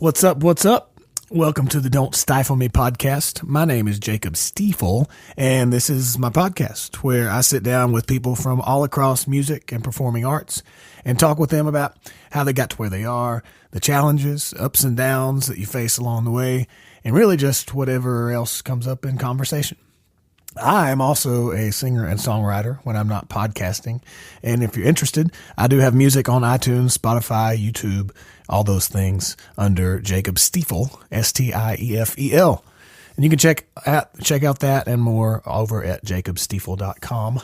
What's up? What's up? Welcome to the Don't Stifle Me podcast. My name is Jacob Stiefel, and this is my podcast where I sit down with people from all across music and performing arts and talk with them about how they got to where they are, the challenges, ups and downs that you face along the way, and really just whatever else comes up in conversation. I am also a singer and songwriter when I'm not podcasting. And if you're interested, I do have music on iTunes, Spotify, YouTube, all those things under Jacob Stifle, Stiefel. And you can check out that and more over at jacobstiefel.com.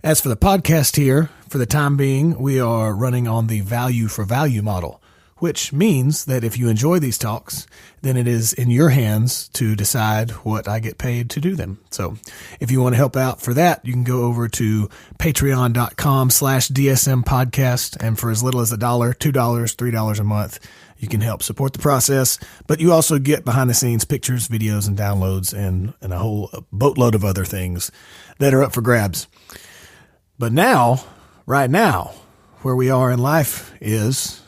As for the podcast here, for the time being, we are running on the value for value model, which means that if you enjoy these talks, then it is in your hands to decide what I get paid to do them. So if you want to help out for that, you can go over to patreon.com/DSM podcast. And for as little as $1, $2, $3 a month, you can help support the process. But you also get behind the scenes pictures, videos, and downloads and a whole boatload of other things that are up for grabs. But now, right now, where we are in life is...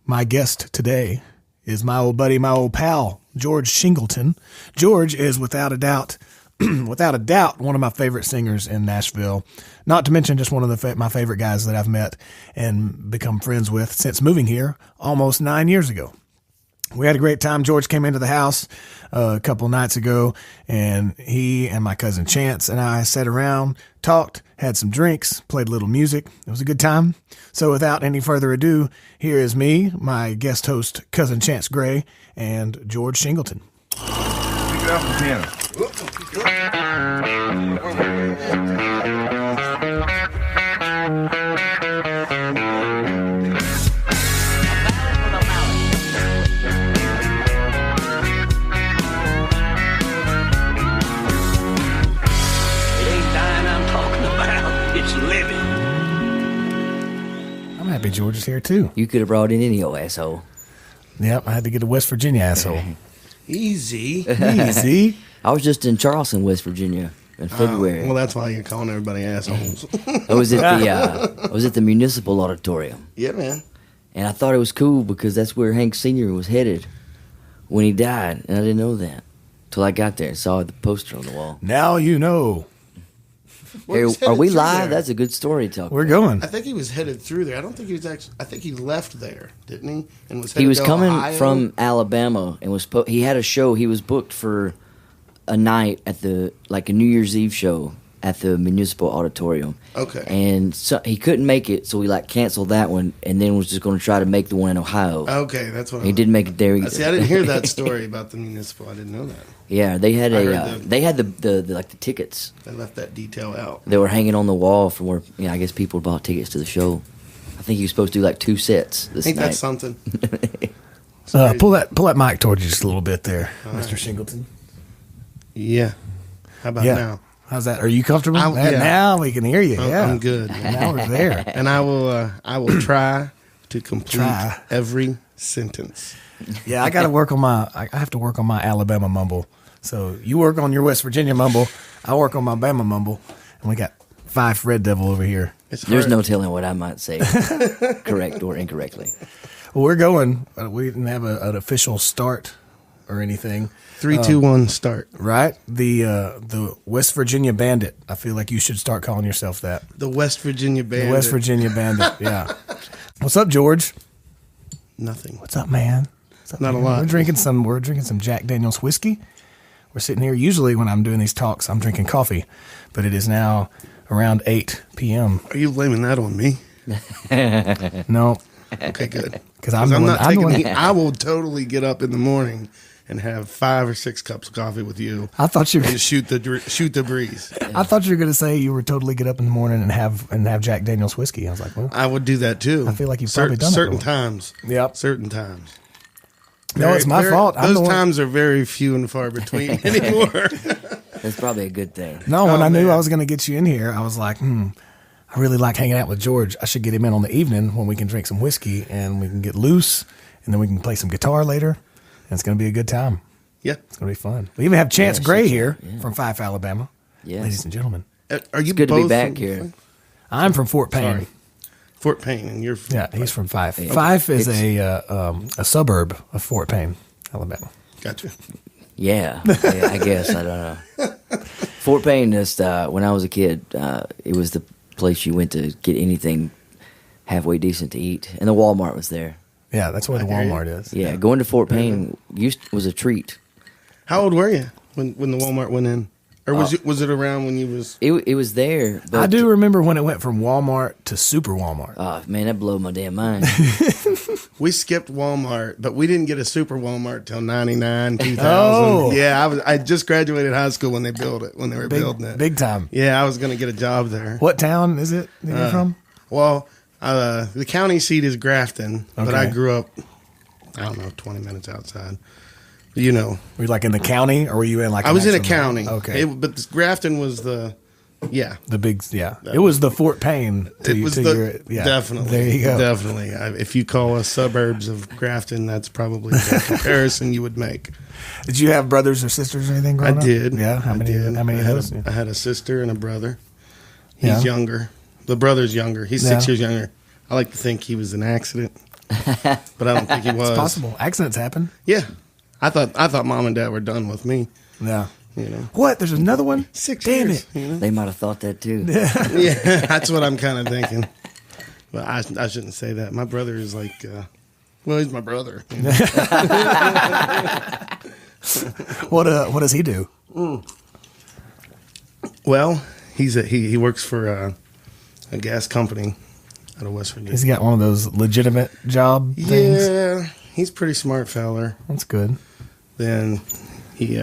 my guest today is my old buddy, my old pal, George Shingleton. George is without a doubt, one of my favorite singers in Nashville. Not to mention just one of my favorite guys that I've met and become friends with since moving here almost 9 years ago. We had a great time. George came into the house a couple nights ago, and he and my cousin Chance and I sat around, talked, had some drinks, played a little music. It was a good time. So without any further ado, here is me, my guest host, Cousin Chance Gray, and George Shingleton. Pick it up the piano. I'm happy George is here too. You could have brought in any old asshole. Yep, I had to get a West Virginia asshole. Easy. Easy. I was just in Charleston, West Virginia in February. Well, that's why you're calling everybody assholes. I was at the Municipal Auditorium. Yeah, man. And I thought it was cool because that's where Hank Sr. was headed when he died, and I didn't know that till I got there and saw the poster on the wall. Now you know. Hey, are we live? That's a good story to talk We're about. going. I think he was headed through there. I don't think he was actually. I think he left there, didn't he? And was headed He was to coming Ohio? from Alabama and he had a show. He was booked for a night at a New Year's Eve show at the Municipal Auditorium. Okay. And so he couldn't make it, so we canceled that one, and then was just going to try to make the one in Ohio. Okay, that's what He didn't make it there either. See, I didn't hear that story about the Municipal. I didn't know that. Yeah, they had I heard the tickets. They left that detail out. They were hanging on the wall from where I guess people bought tickets to the show. I think he was supposed to do 2 sets this Ain't night. that something? Pull that mic towards you just a little bit there, Mr. right. Shingleton. Yeah. How about now? How's that? Are you comfortable? Yeah. Now we can hear you. I'm good. Now we're there. And I will try to complete every sentence. Yeah, I got to work on I have to work on my Alabama mumble. So you work on your West Virginia mumble. I work on my Bama mumble. And we got Fife Red Devil over here. There's no telling what I might say, correct or incorrectly. Well, we're going. We didn't have an official start or anything. 3, 2, 1, start. Right? The West Virginia Bandit. I feel like you should start calling yourself that. The West Virginia Bandit. The West Virginia Bandit, yeah. What's up, George? Nothing. What's up, man? What's up, Not man? a lot. We're drinking some Jack Daniel's whiskey. We're sitting here. Usually when I'm doing these talks, I'm drinking coffee, but it is now around 8 p.m. Are you blaming that on me? No. Okay, good. Because I'm not taking the. I will totally get up in the morning and have 5 or 6 cups of coffee with you. I thought you were and shoot the breeze. I thought you were going to say you would totally get up in the morning and have Jack Daniel's whiskey. I was like, well, I would do that too. I feel like you've probably done it certain before. times. Yep. Certain times. No, it's my fault. I'm Those the one- times are very few and far between anymore. That's probably a good thing. No, when Oh, I knew man. I was going to get you in here, I was like, I really like hanging out with George. I should get him in on the evening when we can drink some whiskey and we can get loose, and then we can play some guitar later, and it's going to be a good time. Yeah. It's going to be fun. We even have Chance Yeah, Gray shit, here yeah. from Fife, Alabama. Yes. Ladies and gentlemen. Are you It's good to be both back from- here. I'm from Fort Payne. Sorry. Fort Payne, and you're from, Yeah, he's from Fife. Fife is a suburb of Fort Payne, Alabama. Gotcha. Yeah, I guess. I don't know. Fort Payne, just, when I was a kid, it was the place you went to get anything halfway decent to eat. And the Walmart was there. Yeah, that's where the Walmart is. Yeah, going to Fort Payne was a treat. How old were you when the Walmart went in? Or was it around when you was... It was there. But I do remember when it went from Walmart to Super Walmart. Oh, man, that blew my damn mind. We skipped Walmart, but we didn't get a Super Walmart till 99, 2000. Oh. Yeah, I just graduated high school when they built it, when they were building it. Big time. Yeah, I was going to get a job there. What town is it that you're from? Well, the county seat is Grafton, but Okay. I grew up, I don't know, 20 minutes outside. You know. Were you like in the county, or were you in like? I was in a county. Okay. But Grafton was the big, yeah. It was the Fort Payne. Definitely. There you go. Definitely. If you call us suburbs of Grafton, that's probably the comparison you would make. Did you have brothers or sisters or anything growing up? I did. Yeah. How many of those? I had a sister and a brother. He's Yeah. younger. The brother's younger. He's 6 years younger. I like to think he was an accident, but I don't think he was. It's possible. Accidents happen. Yeah. I thought mom and dad were done with me. Yeah. You know. What? There's another one? 6 Damn years. it. You know? They might have thought that too. Yeah, that's what I'm kind of thinking. But I shouldn't say that. My brother is like, he's my brother. You know? What does he do? Well, he works for a gas company out of West Virginia. He's got one of those legitimate job things. Yeah, he's a pretty smart feller. That's good. Then he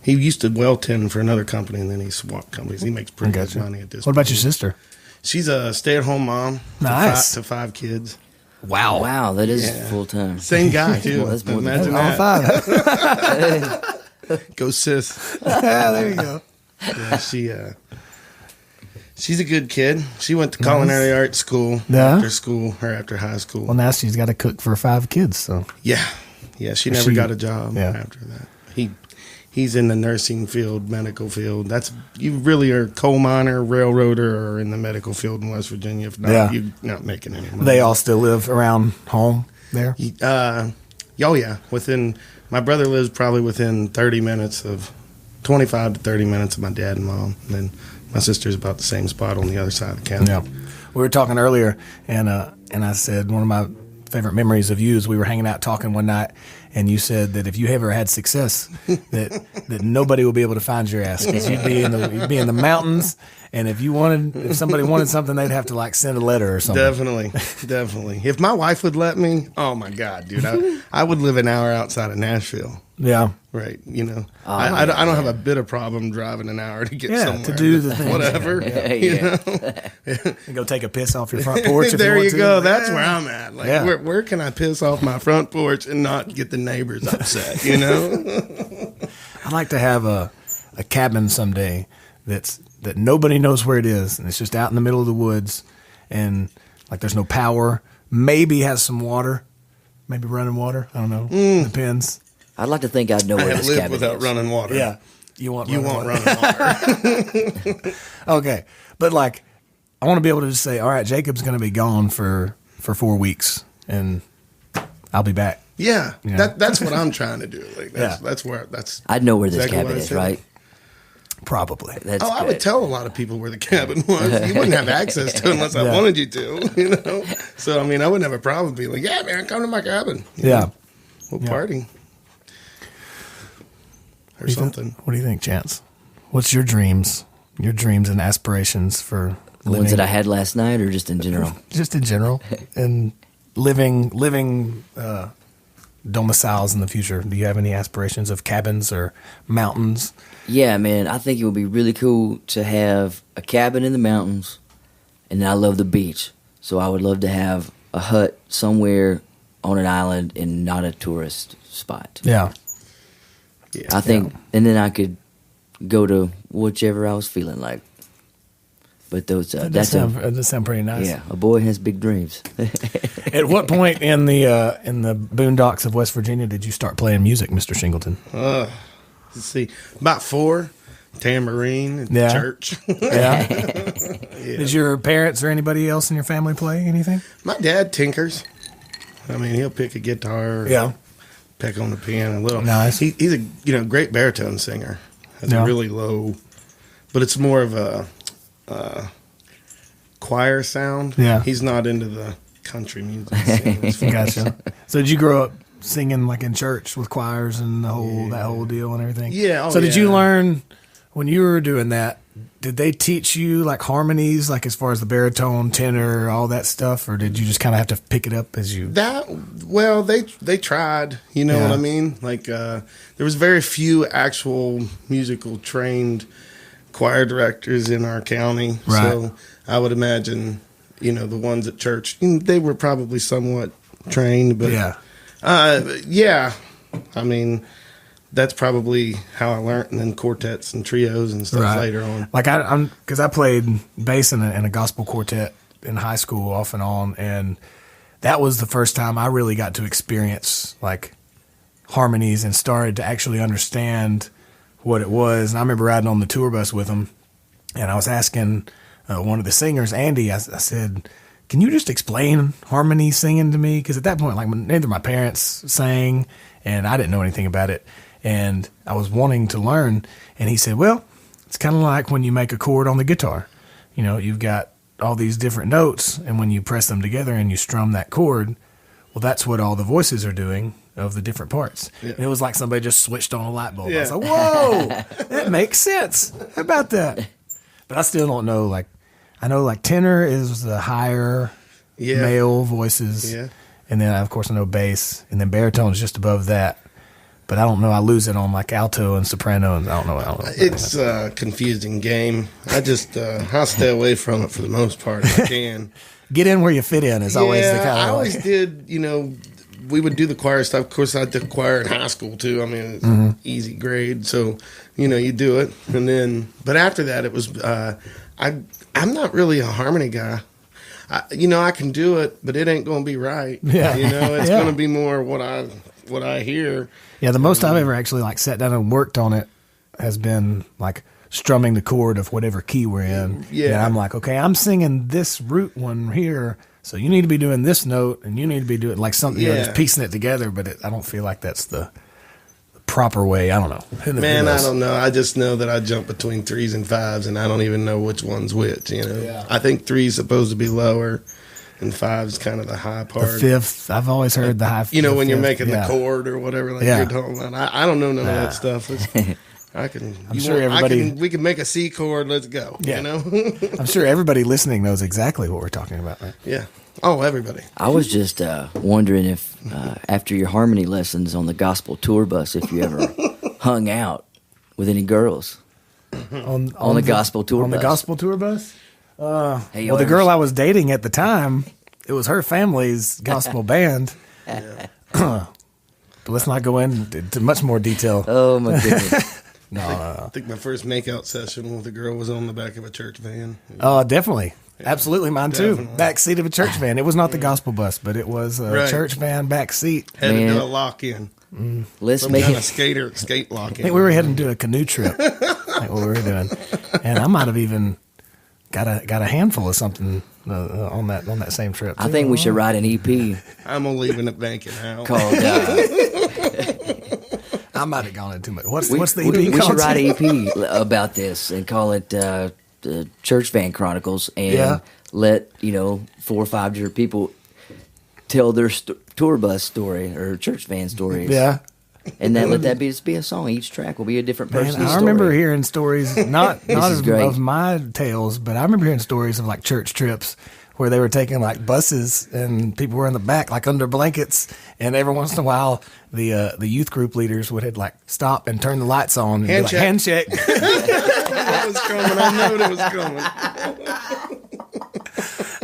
used to well tend for another company, and then he swapped companies. He makes pretty good money at this. What about point. your sister? She's a stay-at-home mom. Nice. To five kids. Wow, that is Yeah. full time. Same guy too. Well, that's more than Imagine All that. five. Go sis. Yeah, there you go. Yeah, she's a good kid. She went to culinary arts school Yeah? after school or after high school. Well, now she's got to cook for 5 kids. So Yeah. She never got a job Yeah. after that. He's in the nursing field, medical field. You really are coal miner, railroader, or in the medical field in West Virginia. If not, you're not making any money. they all still live around home there. Yeah. My brother lives probably within 25 to 30 minutes of my dad and mom. And then my sister's about the same spot on the other side of the county. Yeah, we were talking earlier, and I said one of my favorite memories of you is we were hanging out talking one night, and you said that if you ever had success, that nobody will be able to find your ass because you'd be in the mountains, and if somebody wanted something, they'd have to like send a letter or something. Definitely. If my wife would let me, oh my God, dude, I would live an hour outside of Nashville. Yeah. Right. You know, I don't have a bit of problem driving an hour to get somewhere. To do the thing. Whatever. You know? And go take a piss off your front porch. There you go. Yeah. That's where I'm at. Like, where can I piss off my front porch and not get the neighbors upset? You know. I'd like to have a cabin someday that nobody knows where it is, and it's just out in the middle of the woods, and like there's no power. Maybe has some water, maybe running water. I don't know. Depends. I'd like to think I'd know where I this live cabin without is. running water. Yeah, you want running water. Okay, but like I want to be able to just say, all right, Jacob's going to be gone for 4 weeks, and I'll be back. Yeah, Yeah. that's what I'm trying to do. Like that's where that's. I'd know where this exactly cabin what I is, said. right? Probably. That's I good. would tell a lot of people where the cabin was. You wouldn't have access to it unless I wanted you to, you know? So, I mean, I wouldn't have a problem being like, yeah, man, come to my cabin. You Yeah. know? We'll party. Or something. What do you think, Chance? What's your dreams and aspirations for The living? ones that I had last night, or just in general? Just in general, and living domiciles in the future. Do you have any aspirations of cabins or mountains? Yeah, man, I think it would be really cool to have a cabin in the mountains, and I love the beach, so I would love to have a hut somewhere on an island and not a tourist spot. Yeah. I think, and then I could go to whichever I was feeling like. But those That does sound pretty nice. yeah, a boy has big dreams. At what point in the boondocks of West Virginia did you start playing music, Mr. Shingleton? Let's see. About 4. tambourine at Yeah. church. Yeah. Yeah. Did your parents or anybody else in your family play anything? My dad tinkers. I mean, he'll pick a guitar, peck on the piano a little. Nice. He's a great baritone singer. Has Yeah. a really low, but it's more of a choir sound. Yeah. He's not into the country music. Gotcha. So did you grow up singing like in church with choirs and that whole deal and everything? Yeah. So did you learn when you were doing that? Did they teach you like harmonies, like as far as the baritone, tenor, all that stuff, or did you just kind of have to pick it up as you? They tried. You know what I mean? Like there was very few actual musical trained choir directors in our county. Right. So I would imagine, the ones at church, they were probably somewhat trained, but I mean, that's probably how I learned, and then quartets and trios and stuff later on. Like because I played bass in a gospel quartet in high school off and on, and that was the first time I really got to experience like harmonies and started to actually understand what it was. And I remember riding on the tour bus with them, and I was asking one of the singers, Andy, I said, can you just explain harmony singing to me? Because at that point, like neither my parents sang, and I didn't know anything about it. And I was wanting to learn. And he said, well, it's kind of like when you make a chord on the guitar. You've got all these different notes, and when you press them together and you strum that chord, well, that's what all the voices are doing of the different parts. Yeah. And it was like somebody just switched on a light bulb. Yeah. I was like, whoa, that makes sense. How about that? But I still don't know, like, I know like tenor is the higher male voices. Yeah. And then, of course, I know bass. And then baritone is just above that. But I don't know. I lose it on like alto and soprano. And I don't know. It's a confusing game. I just, I'll stay away from it for the most part if I can. Get in where you fit in is always the kind of I always did, we would do the choir stuff. Of course, I did choir in high school too. I mean, it's an easy grade. So, you do it. And then, but after that, it was, I'm not really a harmony guy. I can do it, but it ain't going to be right. Yeah. It's going to be more what I hear. Yeah, the most I've ever actually like sat down and worked on it has been like strumming the chord of whatever key we're in. Yeah. And I'm like, okay, I'm singing this root one here, so you need to be doing this note, and you need to be doing like something, just piecing it together. But I don't feel like that's the proper way. I don't know. Man, I don't know. I just know that I jump between 3s and 5s, and I don't even know which one's which. Yeah. I think 3's supposed to be lower, and 5's kind of the high part. The 5th, I've always heard the high. When you're making the chord or whatever, like you're talking about. I don't know none of that stuff. We can make a C chord. Let's go. Yeah. I'm sure everybody listening knows exactly what we're talking about, right? Yeah. Oh, everybody. I was just wondering if after your harmony lessons on the gospel tour bus, if you ever hung out with any girls on the gospel tour bus. On the gospel tour bus? Hey, the girl I was dating at the time, it was her family's gospel band. But let's not go into much more detail. Oh, my goodness. I think my first makeout session with a girl was on the back of a church van. Definitely. Yeah, absolutely, mine too. Back seat of a church van. It was not the gospel bus, but it was a church van back seat. Had to do a lock in. Let's make it a skate lock in. I think we were heading to a canoe trip. Like what we were doing, and I might have even got a handful of something on that same trip. I think we should write an EP. I'm gonna leave it banking out. Called. I might have gone into too much. What's the EP called? We should write an EP about this and call it the Church Van Chronicles, and let 4 or 5 different people tell their tour bus story or church van stories. Yeah. And then let that be a song. Each track will be a different person's story. I remember hearing stories, not of my tales, but I remember hearing stories of like church trips where they were taking like buses and people were in the back like under blankets, and every once in a while the youth group leaders would like stop and turn the lights on and be like, hand check. That was coming. I know it was coming.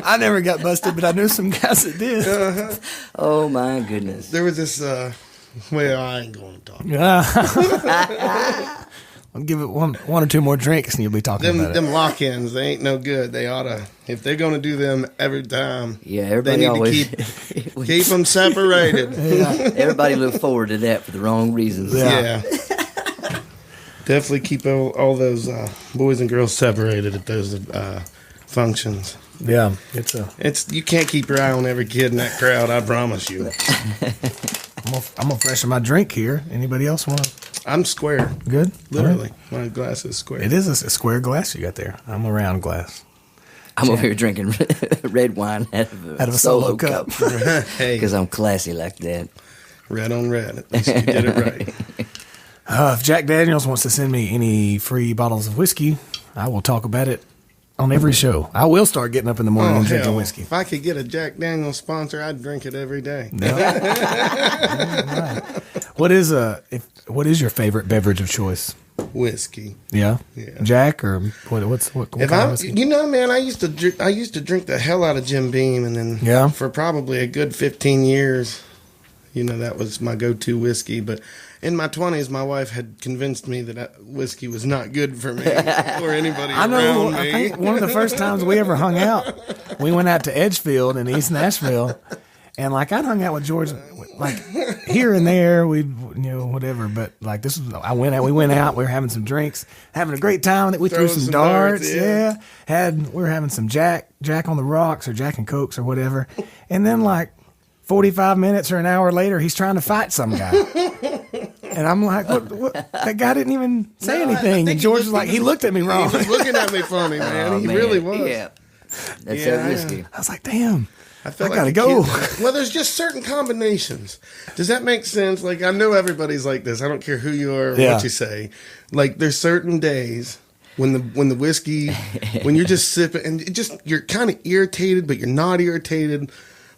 I never got busted, but I knew some guys that did. Oh my goodness! There was this. Well, I ain't going to talk. I'll give it one or two more drinks, and you'll be talking about it. Them lock-ins, they ain't no good. They oughta, if they're going to do them every time. Yeah, everybody they need to keep them separated. Yeah. Everybody look forward to that for the wrong reasons. Yeah. Definitely keep all those boys and girls separated at those functions. Yeah, It's you can't keep your eye on every kid in that crowd. I promise you. I'm gonna freshen my drink here. Anybody else want to? I'm square. Good, Literally, my glass is square. It is a square glass you got there. I'm a round glass. I'm over here drinking red wine out of a solo cup. Hey, Because I'm classy like that. red on red. At least you did it right. If Jack Daniels wants to send me any free bottles of whiskey, I will talk about it on every show. I will start getting up in the morning and drinking whiskey. If I could get a Jack Daniels sponsor, I'd drink it every day. No. Right. What is your favorite beverage of choice? Whiskey. Yeah. Jack or what If kind of whiskey? man, I used to drink the hell out of Jim Beam, and then for probably a good 15 years, that was my go-to whiskey. But in my 20s, my wife had convinced me that whiskey was not good for me or anybody around me. I think one of the first times we ever hung out, we went out to Edgefield in East Nashville, and I'd hung out with George, here and there, whatever. But we went out, we were having some drinks, having a great time. We threw some darts, we were having some Jack on the rocks or Jack and Cokes or whatever, and then 45 minutes or an hour later, he's trying to fight some guy. And I'm like, what? That guy didn't even say anything. And George was like, he looked at me wrong. He was looking at me funny, man. He really was. Yeah. That's that whiskey. I was like, damn, I felt gotta like go. Well, there's just certain combinations. Does that make sense? I know everybody's like this. I don't care who you are or what you say. There's certain days when the whiskey, when you're just sipping and you're kind of irritated, but you're not irritated.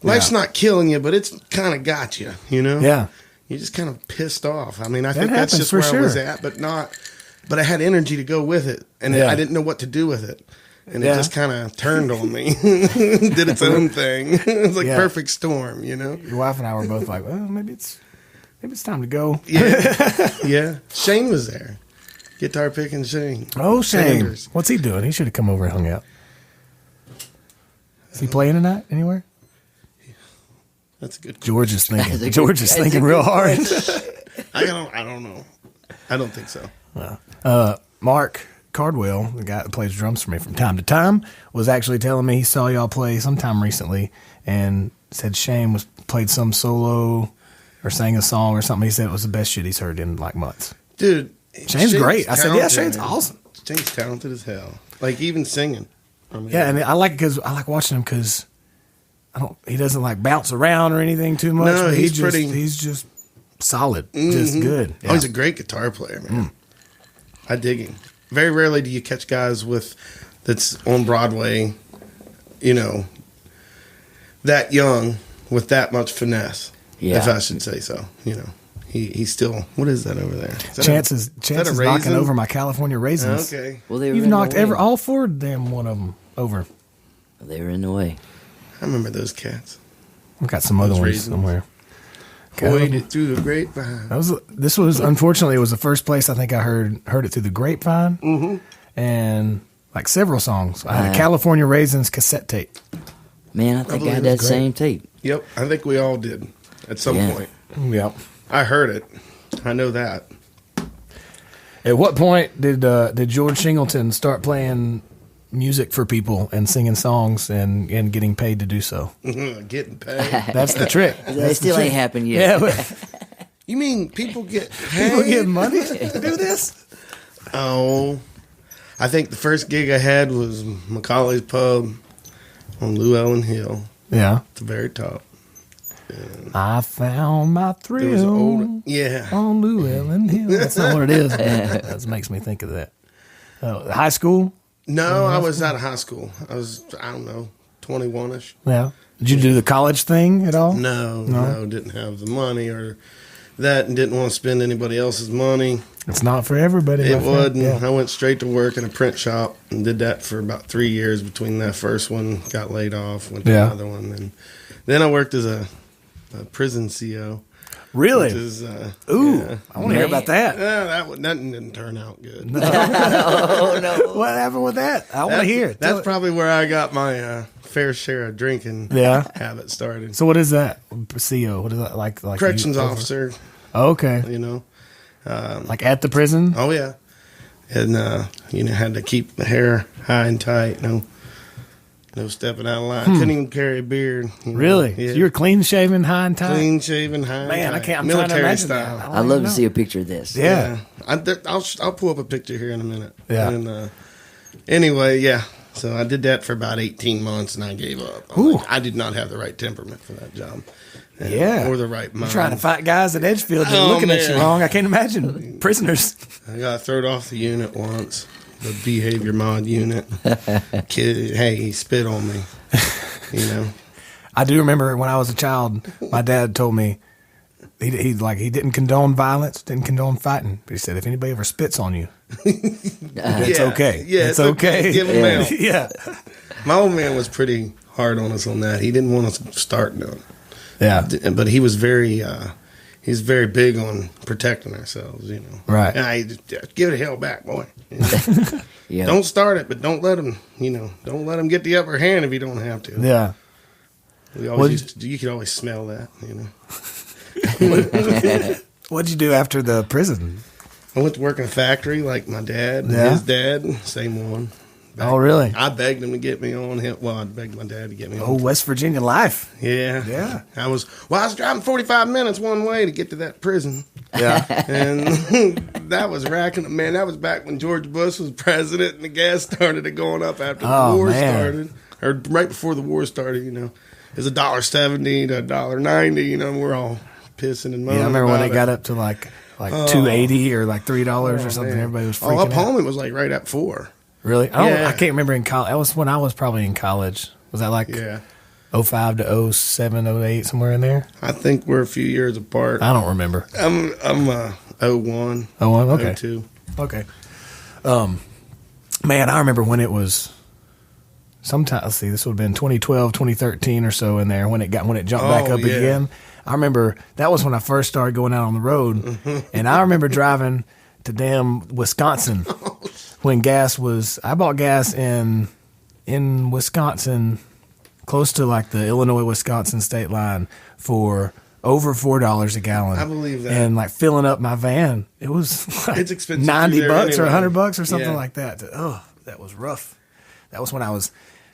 Life's not killing you, but it's kind of got you, Yeah. You're just kind of pissed off. I mean, I think that's just where sure. I was at, but I had energy to go with it, and I didn't know what to do with it. And it just kind of turned on me, did its own thing. It was perfect storm, Your wife and I were both like, well, maybe it's time to go. Yeah. Shane was there. Guitar picking Shane. Oh, Shane. Sanders. What's he doing? He should have come over and hung out. Is he playing tonight anywhere? That's a good question. George is thinking. George is thinking real hard. I don't know. I don't think so. Mark Cardwell, the guy that plays drums for me from time to time, was actually telling me he saw y'all play sometime recently and said Shane played some solo or sang a song or something. He said it was the best shit he's heard in months. Dude, Shane's great. I said, yeah, Shane's awesome. Shane's talented as hell. Even singing. And I like it because I like watching him because he doesn't bounce around or anything too much. No, but he's he's just solid, just good. Yeah. Oh, he's a great guitar player, man. I dig him. Very rarely do you catch guys that's on Broadway, that young with that much finesse. Yeah. If I should say so. He's still. What is that over there? Chance is knocking over my California raisins. Okay. Well, you've knocked all four of them, one of them over. They were in the way. I remember those cats. I've got some other ones somewhere. Carried it through the grapevine. This was unfortunately it was the first place I think I heard it through the grapevine, and several songs. I had a California Raisins cassette tape. Man, I think I had that same tape. Yep, I think we all did at some point. Yep, I heard it. I know that. At what point did George Shingleton start playing music for people and singing songs and getting paid to do so? Getting paid. That's the trick. That still ain't happened yet. Yeah. You mean people get paid? People get money to do this? Oh, I think the first gig I had was Macaulay's Pub on Llewellyn Hill. Yeah. At the very top. And I found my thrill on Llewellyn Hill. That's not what it is. That makes me think of that. High school? No, I was out of high school. I was, 21-ish. Yeah. Did you do the college thing at all? No, didn't have the money or that and didn't want to spend anybody else's money. It's not for everybody. It wasn't. Yeah. I went straight to work in a print shop and did that for about 3 years between that first one, got laid off, went to another one. And then I worked as a prison CO. Really? Is, I want to hear about that. That didn't turn out good. No. Oh, no. What happened with that? I want to hear. That's probably where I got my fair share of drinking habit started. So what is that? CO? What is that like? Corrections officer. Oh, okay. Like at the prison? Oh, yeah. and had to keep the hair high and tight. No stepping out of line. Couldn't even carry a beard. Really? Yeah. So you were clean shaven, high and tight? Clean shaven, high and Man, tight. I can't. I'm military trying to imagine style. that. I'd love to see a picture of this. Yeah. I'll pull up a picture here in a minute. Yeah. And, anyway, yeah. So I did that for about 18 months, and I gave up. I did not have the right temperament for that job. Yeah. Or the right mind. You're trying to fight guys at Edgefield that are Oh, looking at you man. wrong. I can't imagine. Prisoners. I got thrown off the unit once, the behavior mod unit. Kid, hey, he spit on me. I do remember when I was a child, my dad told me he didn't condone violence, didn't condone fighting, but he said if anybody ever spits on you, it's okay. Yeah, it's okay. Give him out. Yeah. My old man was pretty hard on us on that. He didn't want us to start doing. Yeah. But he was very big on protecting ourselves. Right. Give it hell back, boy. Yeah. Don't start it, but don't let him. Don't let him get the upper hand if you don't have to. Yeah. We always you could always smell that. What'd you do after the prison? I went to work in a factory like my dad, and Yeah. his dad, same one. Oh, really? I begged him to get me on. I begged my dad to get me on. Oh, West Virginia life. Yeah. Yeah. I was driving 45 minutes one way to get to that prison. Yeah. And that was racking. Man, that was back when George Bush was president and the gas started going up after the war started. Or right before the war started, It was $1.70 to $1.90, we're all pissing and moaning. Yeah, I remember when about it got up to like $2.80 or like $3 or something. Man. Everybody was freaking up out. home it was like right at $4. Really? Yeah. I can't remember in college. That was when I was probably in college. Was that like 05 to 07, 08, somewhere in there? I think we're a few years apart. I don't remember. I'm 01. 01, okay. 02. Okay. Man, I remember when it was sometime, let's see, this would have been 2012, 2013 or so in there when it jumped back up again. I remember that was when I first started going out on the road. And I remember driving to damn Wisconsin when I bought gas in Wisconsin, close to like the Illinois-Wisconsin state line for over $4 a gallon. I believe that. And like filling up my van, it was like It's expensive $90 or anyway. $100 or something Yeah. like that. Oh, that was rough. That was when I was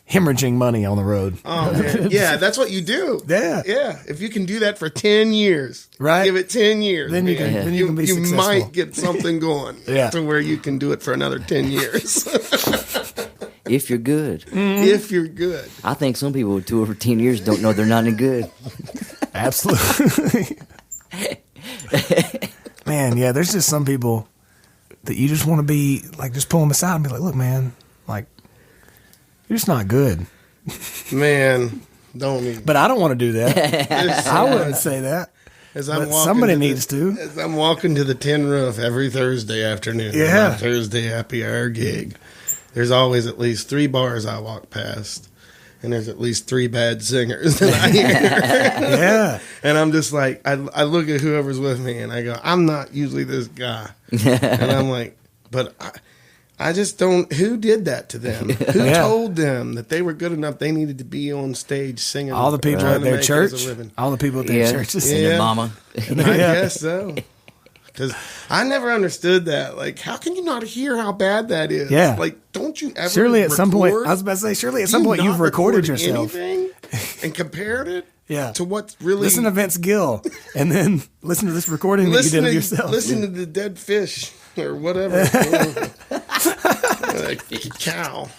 hemorrhaging money on the road. Oh, man. Yeah, that's what you do. Yeah. Yeah. If you can do that for 10 years, Right. give it 10 years. Then you man, can- then you can be successful. might get something going Yeah. to where you can do it for another 10 years. If you're good. If you're good. I think some people with 2 or 10 years don't know they're not any good. Absolutely. Man, yeah, there's just some people that you just want to be like, just pull them aside and be like, look, man, like, you're just not good. Man, don't even. But I don't want to do that. It's I so wouldn't much. say that. As But somebody needs to. As I'm walking to the Tin Roof every Thursday afternoon, Yeah. my Thursday happy hour gig, there's always at least 3 bars I walk past, and there's at least 3 bad singers that I hear. Yeah. And I'm just like, I look at whoever's with me, and I go, I'm not usually this guy. And I'm like, but I just don't. Who did that to them? Who Yeah. told them that they were good enough? They needed to be on stage singing. All the people trying at to their make it as a church. living. All the people at their churches. And their mama. I guess so. Because I never understood that. Like, how can you not hear how bad that is? Yeah. Like, don't you ever Surely at some point, record? I was about to say, surely at Do some you point you've not recorded record yourself. anything and compared it Yeah. to what's really... Listen to Vince Gill and then listen to this recording that you did of yourself. Listen to the dead fish or whatever. A cow.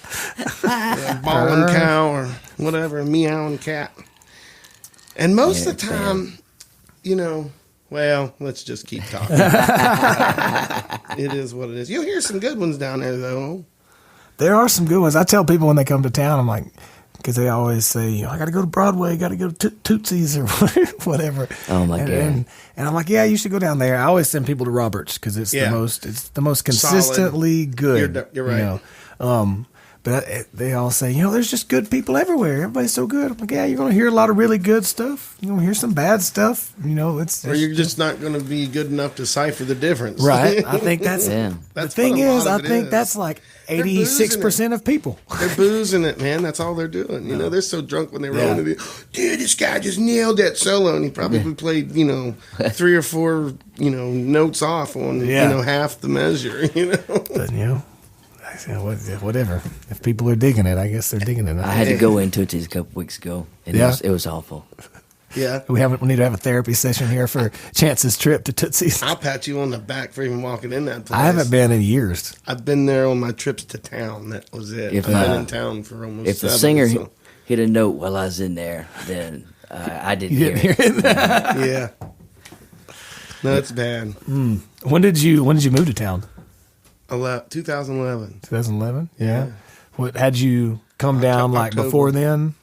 A bawling cow or whatever. A meowing cat. And most of the time, well, let's just keep talking. It is what it is. You'll hear some good ones down there, though. There are some good ones. I tell people when they come to town, I'm like, because they always say, I got to go to Broadway, got to go to Tootsie's or whatever. Oh my God! And I'm like, yeah, you should go down there. I always send people to Roberts because it's the most consistently good. You're right. But they all say, there's just good people everywhere. Everybody's so good. I'm like, yeah, you're going to hear a lot of really good stuff. You're going to hear some bad stuff. Or you're just not going to be good enough to decipher the difference. Right. I think that's Yeah. the thing is, I think that's like 86% of people. They're boozing it, man. That's all they're doing. They're so drunk when they roll it. Dude, this guy just nailed that solo, and he probably played, 3 or 4, notes off on, half the measure, But, whatever. If people are digging it, I guess they're digging it. I had to go into it just a couple weeks ago, and it was awful. Yeah. We need to have a therapy session here for Chance's trip to Tootsie's. I'll pat you on the back for even walking in that place. I haven't been in years. I've been there on my trips to town. That was it. I've been in town for almost If the singer hit a note while I was in there, then I didn't hear it. Yeah. No, it's bad. When did you move to town? 2011. 2011? Yeah. What had you come down like October. before then?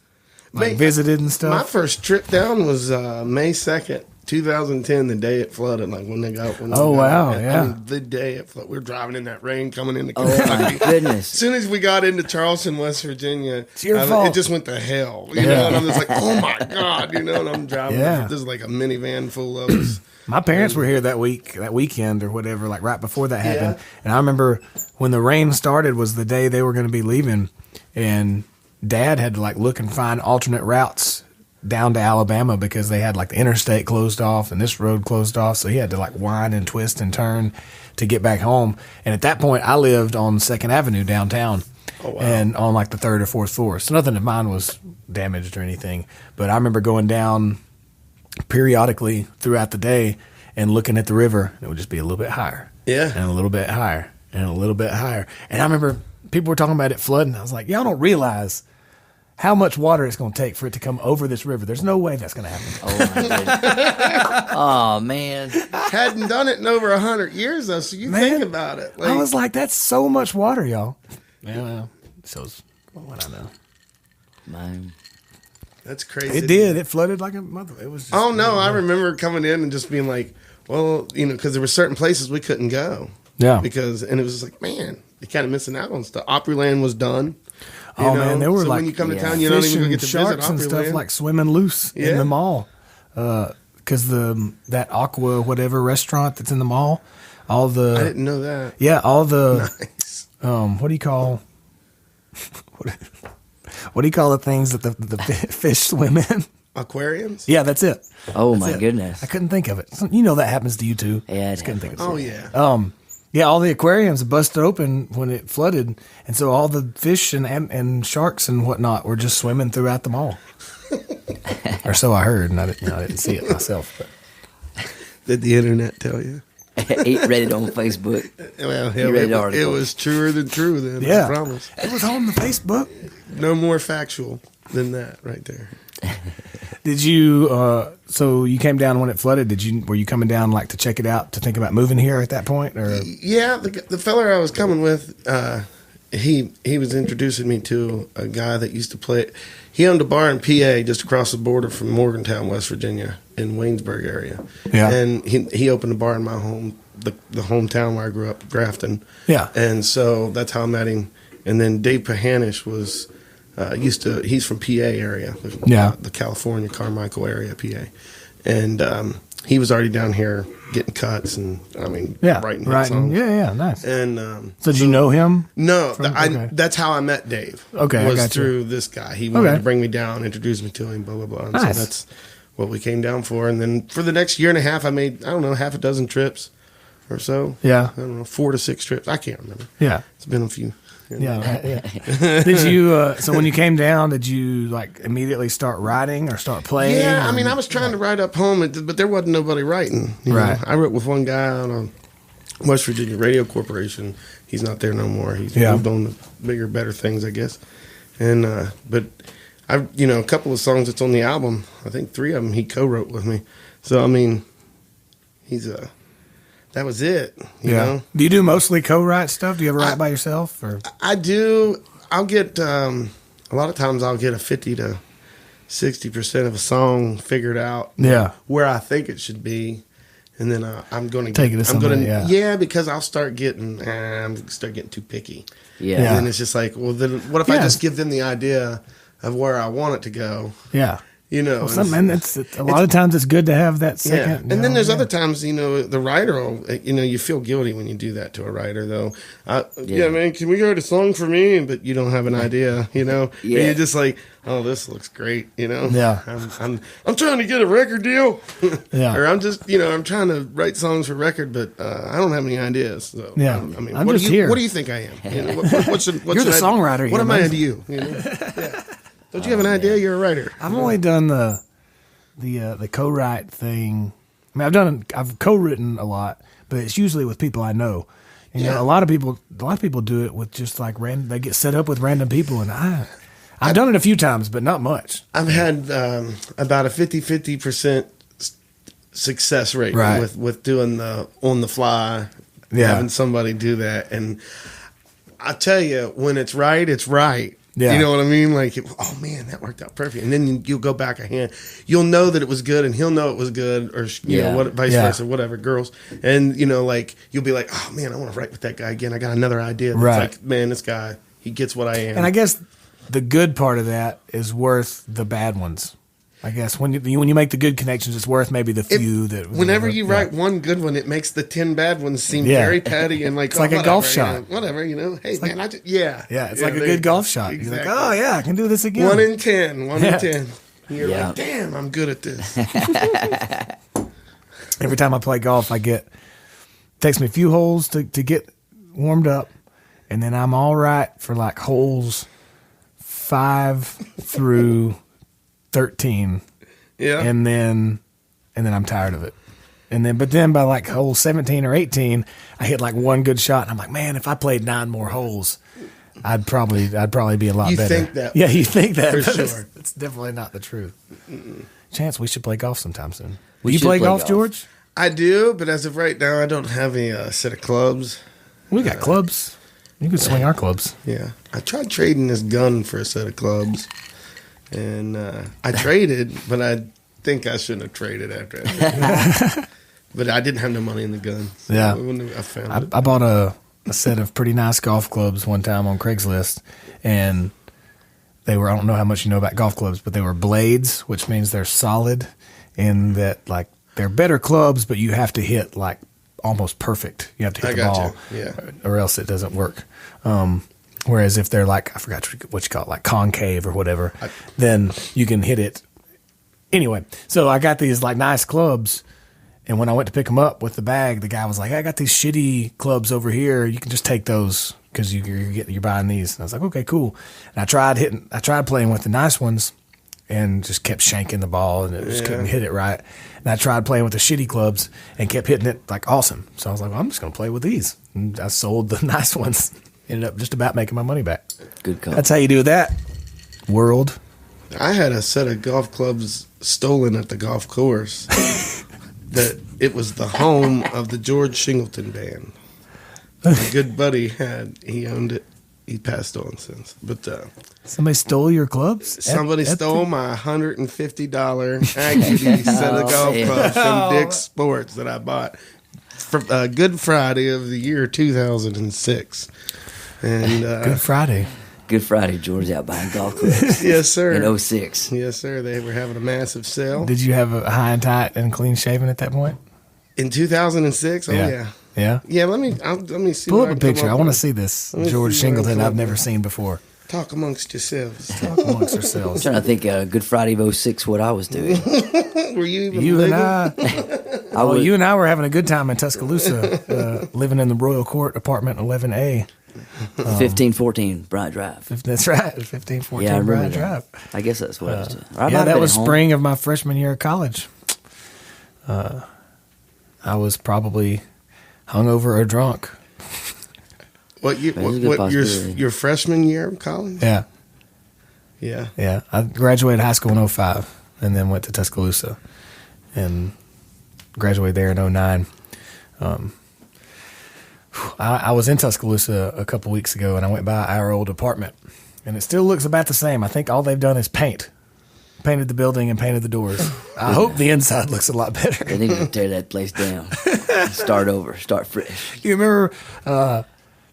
Visited and stuff? My first trip down was May 2nd, 2010, the day it flooded. Like when they got. Wow, yeah. I mean, the day it flooded. We were driving in that rain coming into Oh Kentucky. my goodness! As soon as we got into Charleston, West Virginia, It's your fault. It just went to hell. And I'm just like, oh my God, and I'm driving. Yeah. There's like a minivan full of us. My parents were here that weekend or whatever, like right before that happened. And I remember when the rain started was the day they were going to be leaving, and Dad had to like look and find alternate routes down to Alabama because they had like the interstate closed off and this road closed off. So he had to like wind and twist and turn to get back home. And at that point, I lived on 2nd Avenue downtown. Oh, wow. And on like the 3rd or 4th floor. So nothing of mine was damaged or anything. But I remember going down periodically throughout the day and looking at the river. It would just be a little bit higher. Yeah. And a little bit higher. And a little bit higher. And I remember people were talking about it flooding. I was like, y'all don't realize how much water it's going to take for it to come over this river. There's no way that's going to happen. Oh my goodness! Oh man! Hadn't done it in over 100 years though, so think about it. I was like, that's so much water, y'all. Yeah, well, so's what I know. Man. That's crazy. It did. It flooded like a mother. It was. Just, Oh no, I remember coming in and just being like, well, because there were certain places we couldn't go. Yeah. And it was just like, man, you're kind of missing out on stuff. Opryland was done. Man, there were so like when you come to town, you don't fish even and get to visit sharks and stuff Opryland. like swimming loose in Yeah. the mall. Because that Aqua whatever restaurant that's in the mall, all I the didn't know that. all the Nice. what do you call what do you call the things that the fish swim in? Aquariums? Yeah, that's it. Oh That's my it. goodness! I couldn't think of it. That happens to you too. Yeah, Just couldn't think of it. Oh yeah. Yeah, all the aquariums busted open when it flooded, and so all the fish and sharks and whatnot were just swimming throughout the mall. Or so I heard, and I didn't see it myself. But. Did the internet tell you? He read it on Facebook. Well, You read the it article. was truer than true then. Yeah, I promise. it was on the Facebook. No more factual than that right there. Did you? So you came down when it flooded. Were you coming down like to check it out to think about moving here at that point, or? Yeah, the fella I was coming with, he was introducing me to a guy that used to play. He owned a bar in PA just across the border from Morgantown, West Virginia, in Waynesburg area. Yeah. And he opened a bar in my home, the hometown where I grew up, Grafton. Yeah. And so that's how I met him. And then Dave Pahanish was he's from PA area, the California Carmichael area, PA, and he was already down here getting cuts and writing songs. Yeah, nice. And so did you know him? No, Okay. that's how I met Dave. Okay, I was got you. through this guy. He wanted Okay. to bring me down, introduce me to him, blah blah blah. And Nice. so that's what we came down for. And then for the next year and a half, I made half a dozen trips or so. Yeah. I don't know, 4 to 6 trips. I can't remember. Yeah. It's been a few. Yeah, right, yeah. Did you? So when you came down, did you like immediately start writing or start playing? Yeah, or- I was trying to write up home, but there wasn't nobody writing. you know. Right. I wrote with one guy on a West Virginia Radio Corporation. He's not there no more. He's moved on to bigger, better things, I guess. And but I, a couple of songs that's on the album. I think 3 of them he co-wrote with me. So he's that was it. You know. Do you do mostly co-write stuff? Do you ever write by yourself? Or I do. I'll get a lot of times I'll get a 50 to 60% of a song figured out. Yeah. Where I think it should be, and then I'm going to Take it to somebody, yeah. because I'll start getting too picky. Yeah. And then it's just like, well, then what if I just give them the idea of where I want it to go? Yeah. You know, and it's a lot of times it's good to have that second. Yeah. And then there's other times, you know, the writer will, you know, you feel guilty when you do that to a writer, though. Yeah, man, can we write a song for me? But you don't have an idea, you know. Yeah. And you're just like, oh, this looks great, you know. Yeah. I'm trying to get a record deal. Yeah. Or I'm just, you know, I'm trying to write songs for record, but I don't have any ideas. So, Yeah. I mean, I'm what just here. What do you think I am? You know, what's You're the songwriter. What am I to you? You know? Yeah. Don't you have an idea? You're a writer. I've only done the co-write thing. I mean, I've co-written a lot, but it's usually with people I know. And, you know, a lot of people do it with just like random. They get set up with random people, and I've done it a few times, but not much. I've had about a 50% success rate with doing the on the fly, having somebody do that. And I tell you, when it's right, it's right. Yeah. You know what I mean? Like, oh man, that worked out perfect. And then you'll go back a hand. You'll know that it was good, and he'll know it was good, or you know, vice versa, whatever. Girls, and you know, like you'll be like, oh man, I want to write with that guy again. I got another idea. It's like, man, this guy, he gets what I am. And I guess the good part of that is worth the bad ones. I guess when you make the good connections, it's worth maybe the few that. Whenever you write one good one, it makes the 10 bad ones seem very petty and like it's like a golf shot. You know, whatever, you know. Hey it's man, like, it's like a good golf shot. Exactly. You're like, oh yeah, I can do this again. 1 in 10, 1 in 10. You're like, damn, I'm good at this. Every time I play golf, takes me a few holes to get warmed up, and then I'm all right for like holes 5 through 13. Yeah. And then I'm tired of it. But then by like hole 17 or 18, I hit like one good shot, and I'm like, man, if I played 9 more holes, I'd probably be a lot better. You think that? Yeah, you think that. For sure. It's definitely not the truth. Chance, we should play golf sometime soon. Will you play golf, George? I do, but as of right now, I don't have a set of clubs. We got clubs. You can swing our clubs. Yeah. I tried trading this gun for a set of clubs. And I traded, but I think I shouldn't have traded after that. But I didn't have no money in the gun. So I bought a set of pretty nice golf clubs one time on Craigslist, and they were, I don't know how much you know about golf clubs, but they were blades, which means they're solid in that, like, they're better clubs, but you have to hit, like, almost perfect. You have to hit the ball, or else it doesn't work. Whereas if they're like, I forgot what you call it, like concave or whatever, then you can hit it. Anyway, so I got these like nice clubs, and when I went to pick them up with the bag, the guy was like, I got these shitty clubs over here. You can just take those because you're buying these. And I was like, okay, cool. And I tried playing with the nice ones and just kept shanking the ball, and it just couldn't hit it right. And I tried playing with the shitty clubs and kept hitting it like awesome. So I was like, well, I'm just going to play with these. And I sold the nice ones. Ended up just about making my money back. Good call. That's how you do that, world. I had a set of golf clubs stolen at the golf course. That it was the home of the George Shingleton band. A good buddy he owned it. He passed on since. But somebody stole your clubs? Somebody stole my $150 Accudy set of golf clubs from Dick's Sports that I bought for Good Friday of the year 2006. And Good Friday. Good Friday, George, out buying golf clubs. Yes, sir. In 06. Yes, sir. They were having a massive sale. Did you have a high and tight and clean shaven at that point? In 2006? Oh, yeah. Yeah? Yeah, let me see. Pull up a picture. I want to see this George Shingleton I've never seen before. Talk amongst yourselves. Talk amongst yourselves. I'm trying to think Good Friday of 06, what I was doing. Were you even You legal? and you and I were having a good time in Tuscaloosa, living in the Royal Court apartment 11A. 1514 Bryant Drive. That's right, 1514 Yeah, I remember Bryant that. Drive. I guess that's what I was doing. That was spring of my freshman year of college. I was probably hungover or drunk. What your freshman year of college? Yeah. Yeah. Yeah. I graduated high school in 05 and then went to Tuscaloosa and graduated there in 09. I was in Tuscaloosa a couple weeks ago, and I went by our old apartment, and it still looks about the same. I think all they've done is paint. painted the building and painted the doors. I hope the inside looks a lot better. They need to tear that place down. Start over. Start fresh. You remember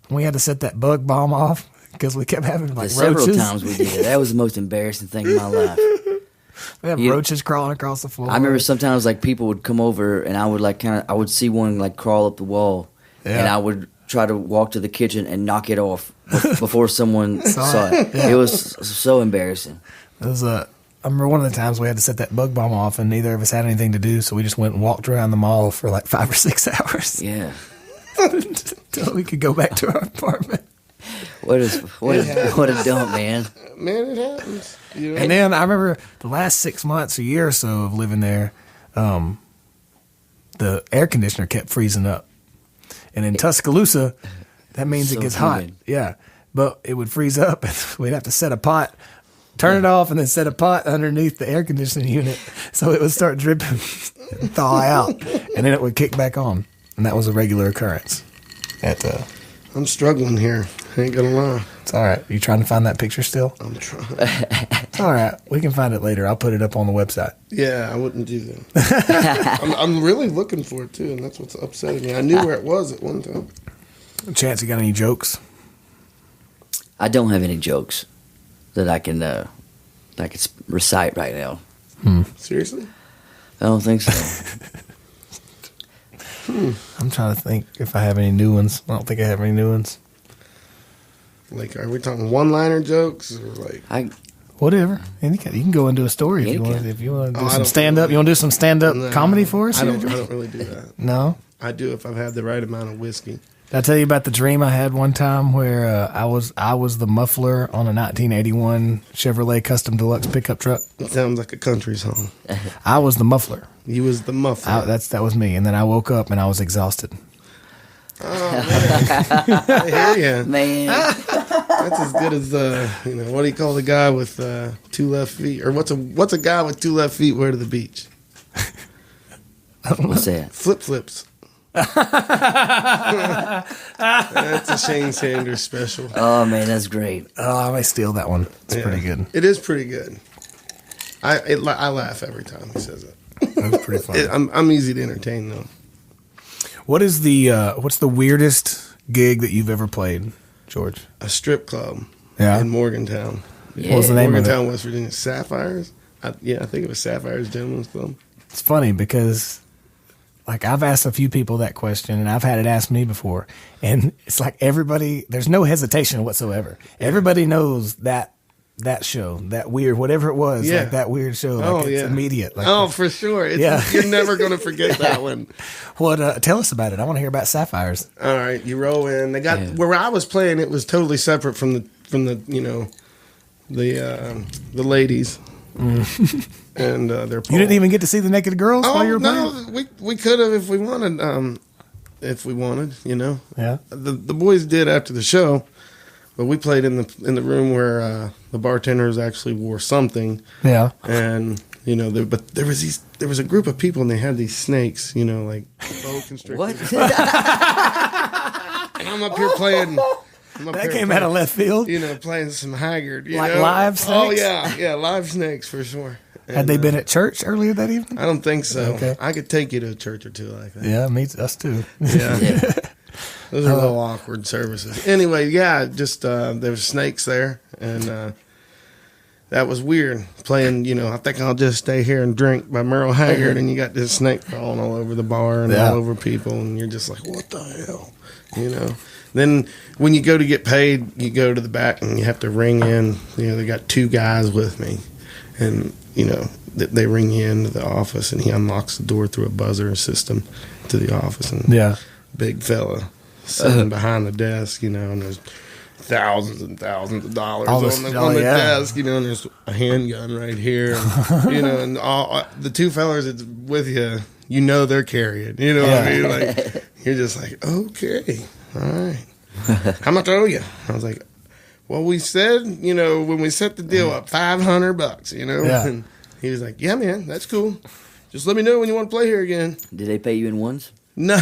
when we had to set that bug bomb off because we kept having like Several roaches? times we did it. That was the most embarrassing thing in my life. We had roaches crawling across the floor. I remember sometimes like people would come over and I would like I would see one like crawl up the wall, and I would try to walk to the kitchen and knock it off before someone saw it. Yeah. It was so embarrassing. It was I remember one of the times we had to set that bug bomb off, and neither of us had anything to do, so we just went and walked around the mall for like 5 or 6 hours. Yeah. Until we could go back to our apartment. What a dump, man. Man, it happens. You know? And then I remember the last 6 months, a year or so of living there, the air conditioner kept freezing up. And in Tuscaloosa, that means So it gets hot. humid. Yeah. But it would freeze up, and we'd have to set a pot, turn it off, and then set a pot underneath the air conditioning unit so it would start dripping and thaw out. And then it would kick back on. And that was a regular occurrence. I'm struggling here. I ain't gonna lie. It's all right. You trying to find that picture still? I'm trying. It's all right. We can find it later. I'll put it up on the website. Yeah, I wouldn't do that. I'm really looking for it too, and that's what's upsetting me. I knew where it was at one time. Chance, you got any jokes? I don't have any jokes that I can recite right now. Seriously? I don't think so. I'm trying to think if I have any new ones. I don't think I have any new ones. Like, are we talking one-liner jokes or like? Whatever. You can go into a story if you want. If you want to do some stand up, you want to do some stand up comedy for us? I don't really do that. No. I do if I've had the right amount of whiskey. Did I tell you about the dream I had one time where I was the muffler on a 1981 Chevrolet Custom Deluxe pickup truck? It sounds like a country song. I was the muffler. You was the muffler. That was me. And then I woke up and I was exhausted. I hear ya. Man. That's as good as what do you call the guy with 2 left feet? Or what's a guy with 2 left feet wear to the beach? What's that? Flip flips. That's a Shane Sanders special. Oh, man, that's great. Oh, I may steal that one. It's pretty good. It is pretty good. I laugh every time he says it. That's pretty funny. I'm easy to entertain though. What's the weirdest gig that you've ever played, George? A strip club Yeah. in Morgantown. Yeah. What was the name of it? Morgantown, West Virginia. Sapphires? I think it was Sapphires Gentlemen's Club. It's funny because, like, I've asked a few people that question, and I've had it asked me before, and it's like everybody, there's no hesitation whatsoever. Everybody knows that show, that weird, whatever it was, like that weird show. Like it's immediate. Like, for sure. Yeah. You're never going to forget that one. Tell us about it. I want to hear about Sapphires. All right, you roll in. They got where I was playing. It was totally separate from the the ladies. And their pole. You didn't even get to see the naked girls while you were playing? No, we could have if we wanted. Yeah. The boys did after the show, but we played in the room where the bartenders actually wore something. Yeah. And but there was a group of people and they had these snakes, like boa constrictors. What? And I'm up here playing. That came out of left field. Playing some Haggard. Live snakes? Oh, yeah, live snakes for sure. And, Had they been at church earlier that evening? I don't think so. Okay. I could take you to a church or two like that. Yeah, us too. Yeah. Those are a little awkward services. Anyway, just there was snakes there, and that was weird. Playing, I think I'll just stay here and drink by Merle Haggard, and you got this snake crawling all over the bar and all over people, and you're just like, what the hell? Then when you go to get paid, you go to the back and you have to ring in. They got 2 guys with me, and they ring you into the office, and he unlocks the door through a buzzer system to the office, and big fella sitting behind the desk, and there's thousands and thousands of dollars on the desk, and there's a handgun right here, and, and all the 2 fellas that's with you, they're carrying, what I mean? Like, you're just like, okay, all right. How much I owe you? I was like, well, we said, when we set the deal up, $500, Yeah. And he was like, yeah, man, that's cool. Just let me know when you want to play here again. Did they pay you in ones? No.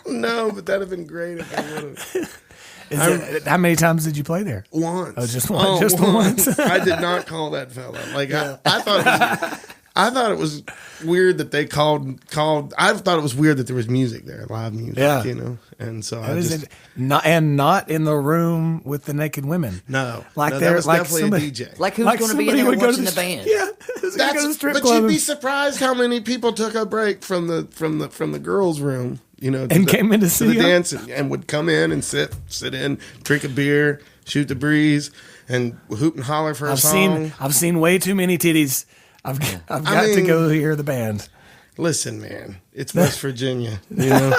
No, but that'd have been great if I would have. How many times did you play there? Once. Oh, just one. Just once. I did not call that fella. Like I thought it was weird that they called. I thought it was weird that there was music there, live music. Yeah. You know, and so not in the room with the naked women. No, like no, there that was like definitely somebody, a DJ. Like who's going to be in there watching the band? Yeah, who's gonna go to the strip but club you'd be surprised how many people took a break from the girls' room. You know, and came in to see the you? dance and would come in and sit in, drink a beer, shoot the breeze, and hoot and holler for a song. I've seen way too many titties. I've got to go hear the band. Listen, man, it's West Virginia, you know,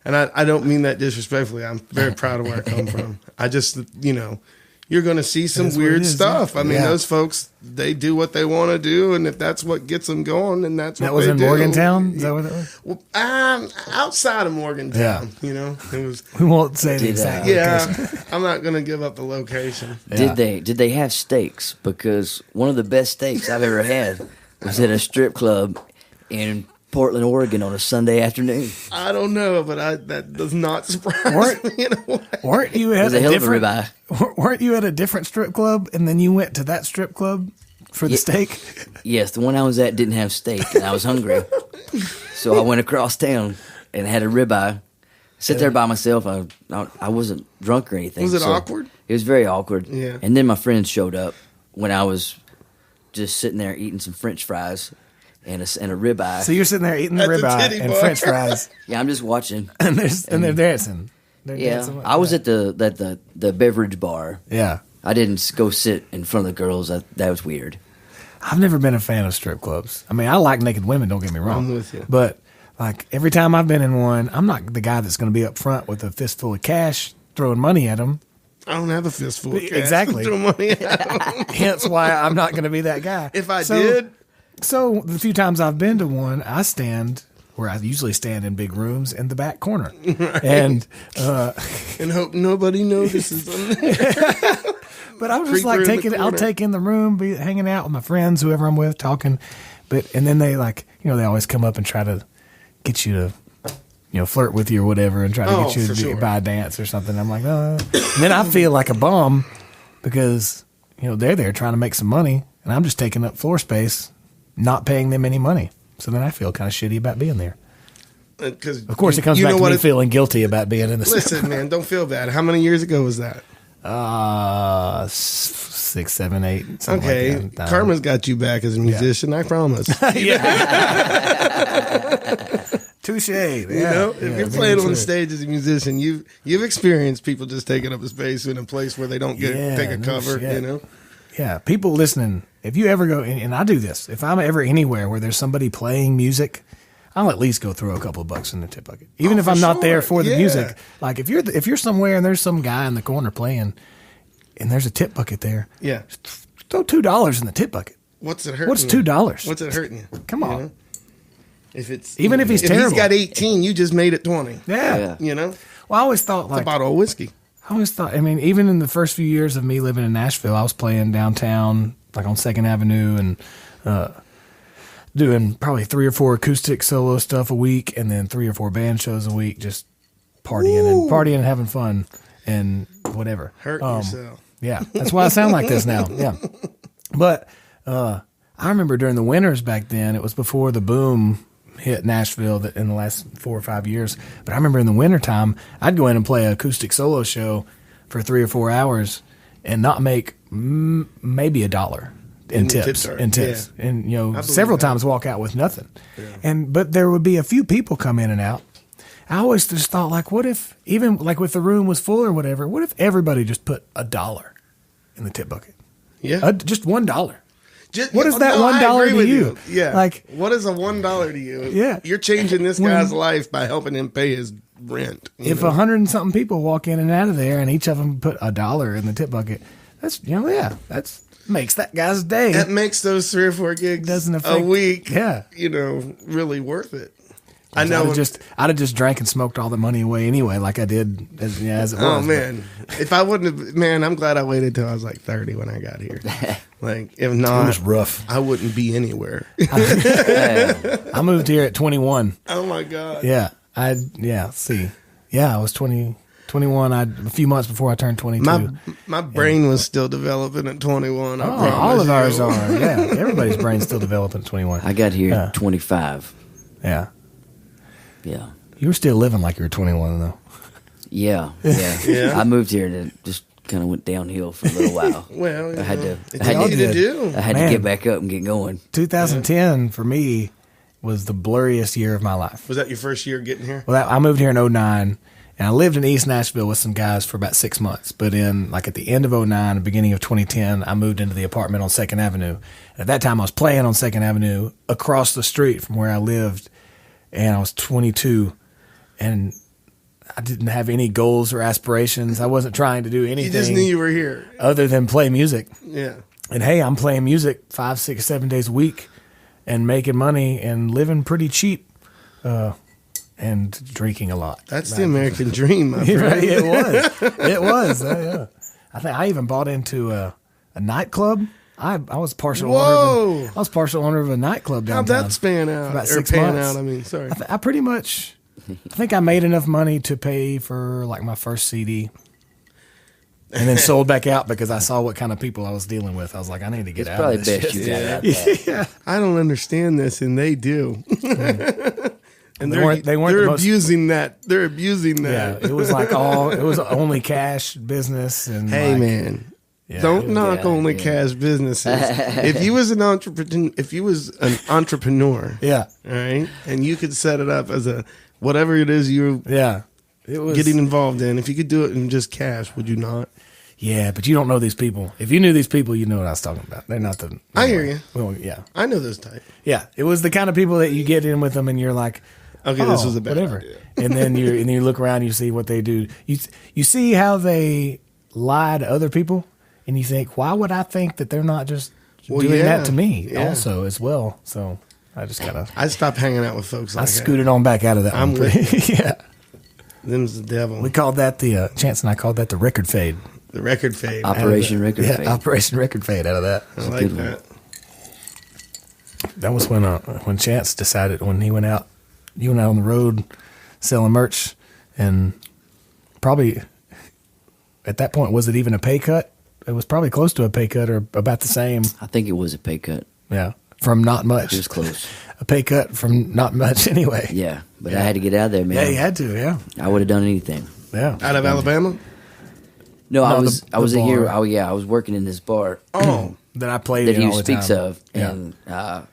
and I don't mean that disrespectfully. I'm very proud of where I come from. I just, you know, you're going to see some weird stuff. I mean, those folks, they do what they want to do, and if that's what gets them going, then that's what they do. That was in Morgantown? Is that what that was? Well, outside of Morgantown, you know, it was. We won't say the exact location. I'm not going to give up the location. Did they have steaks? Because one of the best steaks I've ever had was at a strip club in Portland, Oregon on a Sunday afternoon. I don't know, but that does not surprise me in a way. Weren't you at a hell of a ribeye. Weren't you at a different strip club and then you went to that strip club for the steak? Yes, the one I was at didn't have steak and I was hungry. So I went across town and had a ribeye. Sit there by myself. I wasn't drunk or anything. Was it awkward? It was very awkward. Yeah. And then my friends showed up when I was just sitting there eating some French fries and a ribeye. So you're sitting there eating the ribeye and French fries. Yeah, I'm just watching. and they're dancing. Dancing. I was at the beverage bar. Yeah. I didn't go sit in front of the girls. That was weird. I've never been a fan of strip clubs. I mean, I like naked women, don't get me wrong. I'm with you. But like every time I've been in one, I'm not the guy that's going to be up front with a fistful of cash throwing money at them. I don't have a fistful of cash. Exactly. To throw money at them. Hence why I'm not going to be that guy. If I did. So the few times I've been to one, I stand where I usually stand in big rooms in the back corner. Right. And hope nobody notices them. But I was just like I'll take in the room, be hanging out with my friends, whoever I'm with, talking. And then they they always come up and try to get you to, flirt with you or whatever and try to get you to buy a dance or something. I'm like, oh. And then I feel like a bum because, they're there trying to make some money and I'm just taking up floor space, not paying them any money. So then I feel kind of shitty about being there. Of course, it comes back to me feeling guilty about being in the Listen, man, don't feel bad. How many years ago was that? 6, 7, 8. Okay, like that. Karma's got you back as a musician. I promise. Touche. If you're playing on the stage as a musician, you've experienced people just taking up a space in a place where they don't take a cover. Shit. Yeah, people listening. If you ever go, and I do this, if I'm ever anywhere where there's somebody playing music, I'll at least go throw a couple of bucks in the tip bucket, even if I'm not there for the music. Like if you're somewhere and there's some guy in the corner playing, and there's a tip bucket there, throw $2 in the tip bucket. What's it hurting? What's $2? What's it hurting you? Come on. If it's if he's terrible, if he's got 18, you just made it 20. Yeah. Well, I always thought it's a bottle of whiskey. I always thought. I mean, even in the first few years of me living in Nashville, I was playing downtown, like on 2nd Avenue, and doing probably 3 or 4 acoustic solo stuff a week, and then 3 or 4 band shows a week, just partying and having fun and whatever. Hurt yourself. Yeah, that's why I sound like this now. Yeah, but I remember during the winters back then. It was before the boom hit Nashville in the last 4 or 5 years. But I remember in the wintertime, I'd go in and play an acoustic solo show for 3 or 4 hours and not make maybe $1 in tips. Yeah. And several times walk out with nothing. Yeah. But there would be a few people come in and out. I always just thought, like, what if, even like if the room was full or whatever, what if everybody just put $1 in the tip bucket? Yeah. Just $1. What is that $1 to you? Yeah. Like, what is a $1 to you? Yeah. You're changing this guy's life by helping him pay his rent. If 100 and something people walk in and out of there and each of them put $1 in the tip bucket, that's, that's makes that guy's day. That makes those 3 or 4 gigs a week, really worth it. I know. I'd have just drank and smoked all the money away anyway, like I did as it was. Oh man, if I wouldn't have, I'm glad I waited till I was like 30 when I got here. Like, if not, it was rough. I wouldn't be anywhere. I moved here at 21. Oh my god. Yeah, I was 20. 21. A few months before I turned 22. My brain was still developing at 21. All of ours are. Yeah, everybody's brain's still developing at 21. I got here at 25. Yeah. Yeah. You were still living like you were 21 though. Yeah. Yeah. I moved here and it just kind of went downhill for a little while. Well, I had to Man. get back up and get going. 2010 for me was the blurriest year of my life. Was that your first year getting here? Well, I moved here in 09, and I lived in East Nashville with some guys for about 6 months. But at the end of 09, the beginning of 2010, I moved into the apartment on 2nd Avenue. At that time, I was playing on 2nd Avenue across the street from where I lived, and I was 22, and I didn't have any goals or aspirations. I wasn't trying to do anything. You just knew you were here. Other than play music. Yeah. And hey, I'm playing music 5, 6, 7 days a week and making money and living pretty cheap and drinking a lot. That's the American dream, my friend. Right, it was. It was. Yeah. I think I even bought into a nightclub. I was partial owner of a nightclub downtown. How'd that span out? About or 6 pan months. out, I mean, sorry. I pretty much, I think I made enough money to pay for like my first CD. And then sold back out because I saw what kind of people I was dealing with. I was like, I need to get out of this Probably best shit. you got out that. Yeah. I don't understand this, and they do. And They weren't they're the most- abusing that. They're abusing Yeah, that. it was like it was only cash business. And Hey, like, man. yeah, Don't it was- knock only cash businesses. If you was an entrepreneur, Yeah, all right, and you could set it up as a whatever it is you're yeah. It was getting involved in, if you could do it in just cash, would you not? Yeah, but you don't know these people. If you knew these people, you know what I was talking about. They're not the. I hear you. Well, yeah, I know those type. yeah. It was the kind of people that you get in with them, and you're like, Okay, this was a bad whatever. idea. And then you look around, you see what they do. You see how they lie to other people, and you think, why would I think that they're not just doing that to me also as well? So I just kind of I stopped hanging out with folks like I scooted on back out of that. I'm one. with Yeah. Them's the devil. We called that Chance and I called that the record fade. The record fade. Operation Record Fade. Operation Record Fade out of that. I like good one. that. That was when Chance decided when he went out, you went out on the road selling merch, and probably at that point, was it even a pay cut? It was probably close to a pay cut or about the same. I think it was a pay cut. Yeah, from not much. It was close. A pay cut from not much anyway. Yeah, but I had to get out of there, man. Yeah, you had to. Yeah, I would have done anything. yeah. Out of Alabama? No, I No, was the I was bar. here. Oh yeah, I was working in this bar Oh. That I played that in he all the speaks time. of, Yeah. and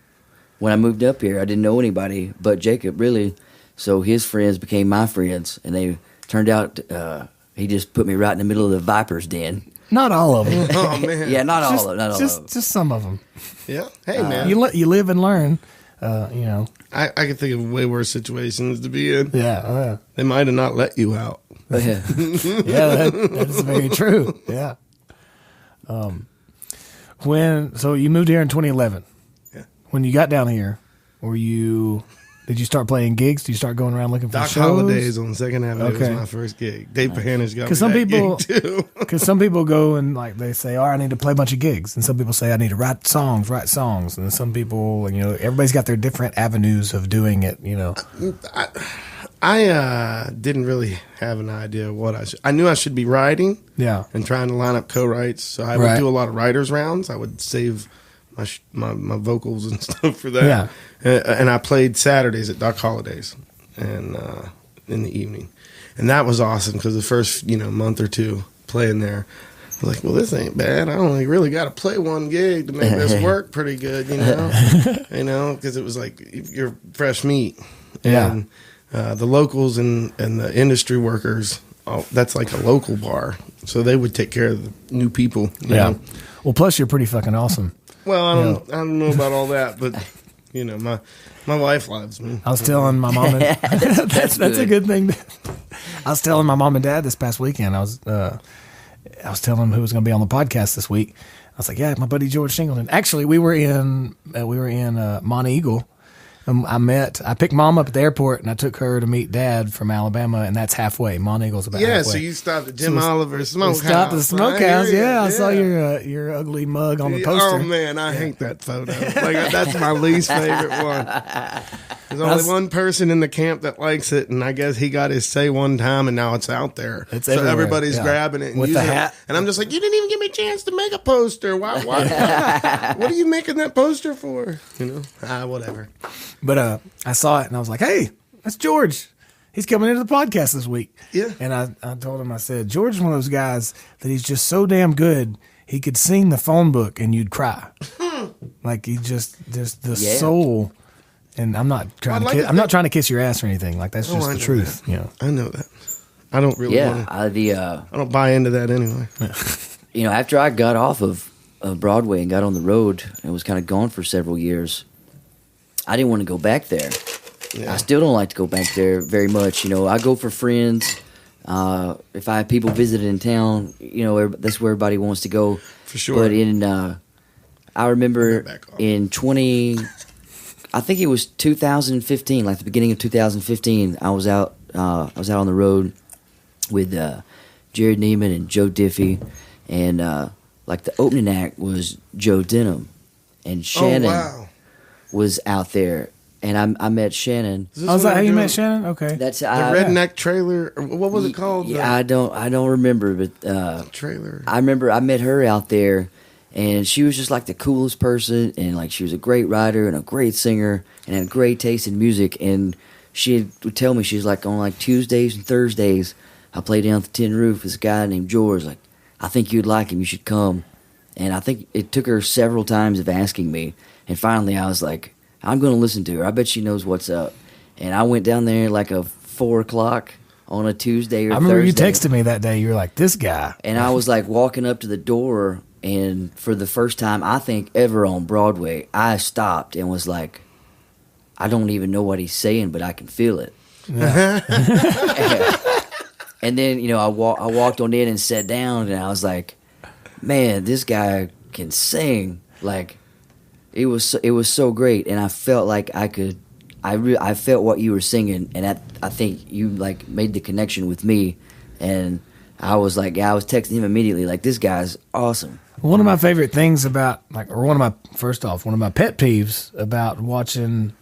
when I moved up here, I didn't know anybody but Jacob really. So his friends became my friends, and they turned out he just put me right in the middle of the Viper's den. Not all of them. Oh, man. Yeah, not just, all of them. just some of them. Yeah. Hey, man. You live and learn. You know. I can think of way worse situations to be in. Yeah. They might have not let you out. Yeah. Yeah, that is very true. Yeah. So you moved here in 2011. Yeah. When you got down here, did you start playing gigs? Did you start going around looking for Doc shows? Holidays on 2nd Avenue Okay. was my first gig. Dave Pahanish got me 'Cause some that people- gig too. Because some people go and like they say, "Oh, I need to play a bunch of gigs," and some people say, "I need to write songs," and some people, everybody's got their different avenues of doing it. I didn't really have an idea of what I knew I should be writing Yeah. and trying to line up co-writes. So I would Right. do a lot of writers rounds. I would save my vocals and stuff for that. Yeah. And I played Saturdays at Doc Holidays and in the evening. And that was awesome because the first, month or two playing there, I was like, well, this ain't bad. I only really got to play one gig to make this work pretty good, because it was like you're fresh meat. Yeah. And the locals and the industry workers, that's like a local bar. So they would take care of the new people. you Yeah. know. Well, plus you're pretty fucking awesome. Well, I don't know about all that, but my wife loves me. I was telling my mom and that's a good thing. I was telling my mom and dad this past weekend. I was telling them who was going to be on the podcast this week. I was like, yeah, my buddy George Shingleton. Actually, we were in Monte Eagle, I picked Mom up at the airport, and I took her to meet Dad from Alabama, and that's halfway. Monteagle's about halfway. So you stopped at Jim Oliver's Smokehouse. We stopped at the Smokehouse, I saw your ugly mug on the poster. Oh, man, I hate that photo. Like, that's my least favorite one. There's only one person in the camp that likes it, and I guess he got his say one time, and now it's out there. It's so everywhere. everybody's grabbing it and with the using hat. it. And I'm just like, you didn't even give me a chance to make a poster. Why? What are you making that poster for? Whatever. But I saw it, and I was like, hey, that's George. He's coming into the podcast this week. Yeah. And I told him, I said, George is one of those guys that he's just so damn good, he could sing the phone book and you'd cry. Like, he just the soul. And I'm not trying to kiss your ass or anything. Like, that's just the truth. I know that. I don't really want to. I don't buy into that anyway. After I got off of Broadway and got on the road and was kind of gone for several years, I didn't want to go back there. Yeah. I still don't like to go back there very much. I go for friends. If I have people visiting in town, that's where everybody wants to go. For sure. But I remember in I think it was 2015, like the beginning of 2015, I was out on the road with Jared Neiman and Joe Diffie, and like the opening act was Joe Denham, and Shannon was out there, and I met Shannon. I was like, how you met Shannon? Okay, that's the redneck trailer. What was it called? Yeah, I don't remember, but trailer. I remember I met her out there. And she was just like the coolest person, and like she was a great writer and a great singer and had great taste in music. And she would tell me, she's like, on like Tuesdays and Thursdays, I play down at the Tin Roof with this guy named George. Like, I think you'd like him. You should come. And I think it took her several times of asking me. And finally, I was like, I'm going to listen to her. I bet she knows what's up. And I went down there like a 4 o'clock on a Tuesday or Thursday. I remember you texted me that day. You were like, this guy. And I was like walking up to the door. And for the first time, I think, ever on Broadway, I stopped and was like, I don't even know what he's saying, but I can feel it. Yeah. And then, I walked on in and sat down, and I was like, man, this guy can sing. Like, it was so great, and I felt like I felt what you were singing, and I think you, like, made the connection with me, and I was like, I was texting him immediately, like, this guy's awesome. One of my favorite things about, one of my pet peeves about watching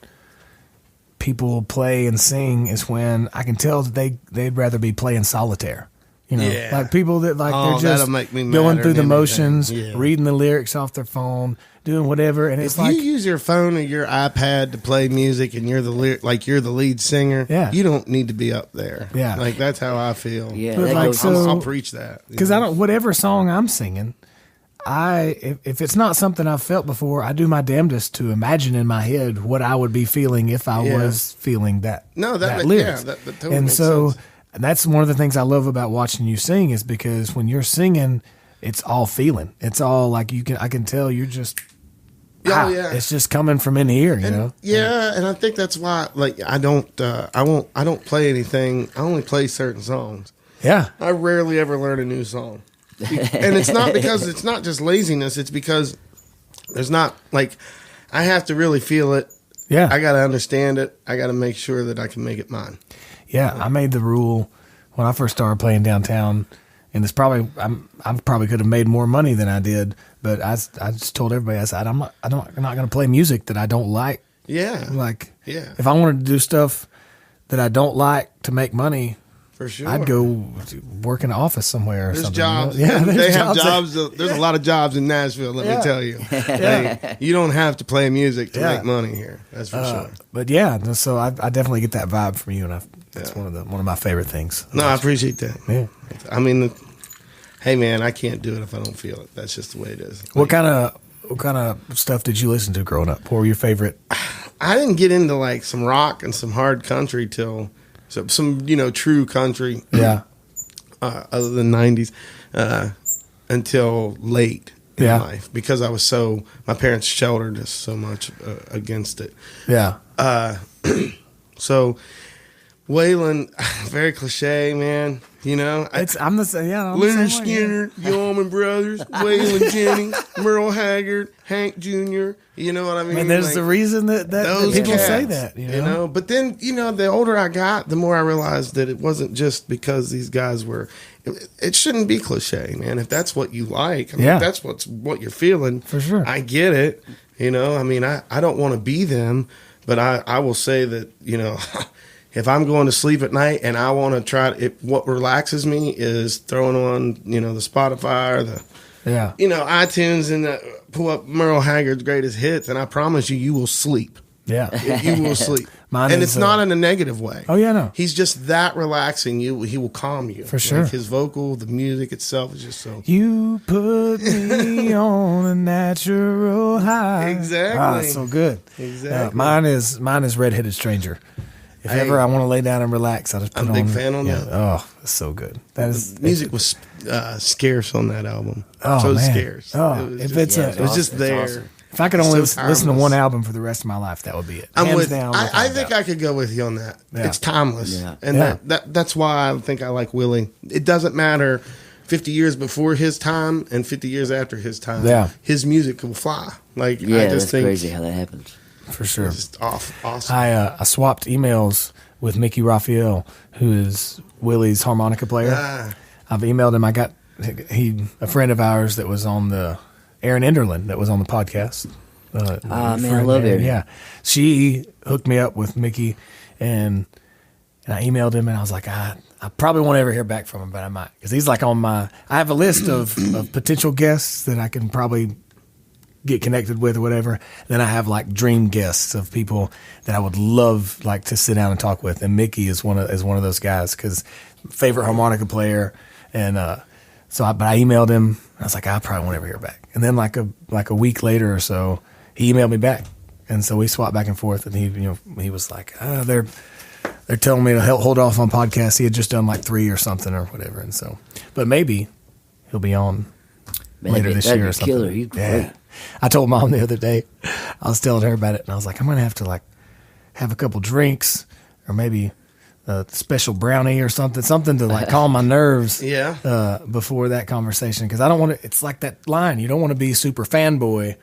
people play and sing is when I can tell that they'd rather be playing solitaire. Like people that they're just going through the motions, reading the lyrics off their phone, doing whatever, and it's if you use your phone or your iPad to play music and you're the lead singer, you don't need to be up there. Yeah, like that's how I feel. Yeah, I'll preach that because I don't. Whatever song I'm singing, if it's not something I've felt before, I do my damnedest to imagine in my head what I would be feeling if I was feeling that. That lyrics. That totally and makes so. sense. And that's one of the things I love about watching you sing is because when you're singing, it's all feeling. It's all like I can tell you're just, it's just coming from in here, you know? Yeah. And I think that's why, like, I don't play anything. I only play certain songs. Yeah. I rarely ever learn a new song. And it's not because it's not just laziness. It's because there's not like, I have to really feel it. Yeah. I got to understand it. I got to make sure that I can make it mine. Yeah, I made the rule when I first started playing downtown, and it's probably I probably could have made more money than I did, but I just told everybody, I said I'm not going to play music that I don't like. Yeah, if I wanted to do stuff that I don't like to make money, for sure, I'd go work in an office somewhere or something. Jobs. You know? Yeah, they have jobs. There's a lot of jobs in Nashville. Let me tell you, you don't have to play music to make money here. That's for sure. But so I definitely get that vibe from you, and that's one of my favorite things. No, I appreciate that. Yeah, I mean, hey man, I can't do it if I don't feel it. That's just the way it is. What kind of stuff did you listen to growing up? What were your favorite? I didn't get into like some rock and some hard country till some true country. Yeah. Other than 90s, until late in life because my parents sheltered us so much against it. Yeah. So Waylon, very cliche, man. You know, I'm the same. Yeah, I'm the Leonard same way, yeah. Skinner, the Allman Brothers, Waylon Jennings, Merle Haggard, Hank Jr. You know what I mean? And there's Like, the reason that those people cats, say that. You know? But then, the older I got, the more I realized that it wasn't just because these guys were. It shouldn't be cliche, man. If that's what you like, if that's what you're feeling, For sure. I get it. I don't want to be them, but I will say that, if I'm going to sleep at night and I want to try what relaxes me is throwing on, the Spotify or the, iTunes and pull up Merle Haggard's greatest hits, and I promise you will sleep. Yeah. You will sleep. It's not in a negative way. Oh, yeah, no. He's just that relaxing. He will calm you. For sure. Like his vocal, the music itself is just so. You put me on a natural high. Exactly. Ah, so good. Exactly. Mine is Red-Headed Stranger. If ever I want to lay down and relax, I just put on. I'm a big fan on that. Oh, it's so good. The music was scarce on that album. Oh, so man. scarce. Oh, it was just there. Awesome. If I could only So listen to timeless. one album for the rest of my life, that would be it. I'm Hands with. down. I think I could go with you on that. Yeah. It's timeless, Yeah. and Yeah. that's why I think I like Willie. It doesn't matter 50 years before his time and 50 years after his time. Yeah. His music will fly. Like Yeah, I just that's think crazy how that happens. for sure. it's just awesome. I swapped emails with Mickey Raphael, who is Willie's harmonica player. I've emailed him. I got a friend of ours that was on the Erin Enderlin that was on the podcast. Man, I love Erin. Yeah, she hooked me up with Mickey, and I emailed him, and I was like, I probably won't ever hear back from him, but I might, because he's like on my. I have a list of potential guests that I can probably get connected with or whatever. Then I have like dream guests of people that I would love like to sit down and talk with, and Mickey is one of those guys because favorite harmonica player, and but I emailed him. I was like, I probably won't ever hear back. And then like a week later or so, he emailed me back, and so we swapped back and forth. And he was like, they're telling me to hold off on podcasts. He had just done like 3 or something or whatever, and so, but maybe he'll be on later this year or something. Killer. He's great. I told Mom the other day, I was telling her about it, and I was like, I'm gonna have to like have a couple drinks or maybe a special brownie or something to like calm my nerves. Yeah. Before that conversation, because I don't want to. It's like that line. You don't want to be super fanboy,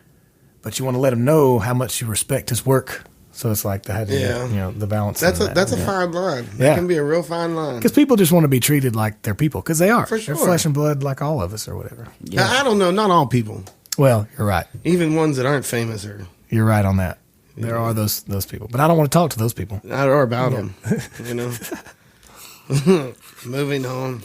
but you want to let him know how much you respect his work. So it's like the balance. That's a fine line. That Yeah. can be a real fine line. Because people just want to be treated like they're people, because they are. For sure. They're flesh and blood like all of us or whatever. Yeah. Now, I don't know. Not all people. Well, you're right. Even ones that aren't famous are. You're right on that. There are those people, but I don't want to talk to those people. Not or about them. Moving on.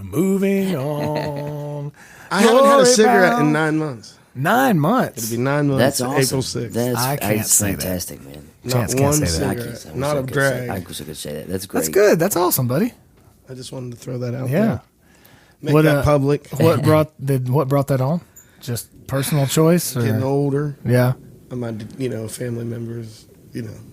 Moving on. I haven't had a cigarette bound. in 9 months. 9 months. It'll be 9 months. That's awesome. April 6th. I can't That's say that. fantastic, man. Not Chance can't one say that. cigarette. I wish Not I a could drag. say- I wish I could say that. That's great. That's good. That's awesome, buddy. I just wanted to throw that out Yeah. there. Make that public. What brought that on? Just personal choice, or Getting older. yeah, My family members.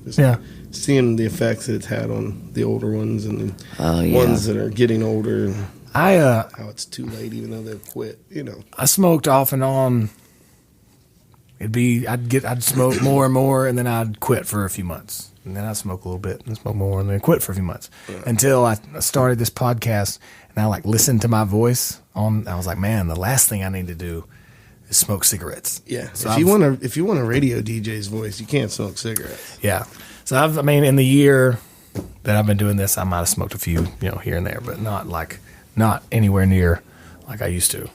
Just yeah. seeing the effects that it's had on the older ones and Oh, the yeah. ones that are getting older. And I how it's too late, even though they've quit. I smoked off and on. I'd smoke more and more, and then I'd quit for a few months, and then I'd smoke a little bit, and smoke more, and then quit for a few months until I started this podcast, and I like listened to my voice on. I was like, man, the last thing I need to do is smoke cigarettes. Yeah. So if you want a radio DJ's voice, you can't smoke cigarettes. Yeah. So in the year that I've been doing this, I might have smoked a few, here and there, but not anywhere near like I used to.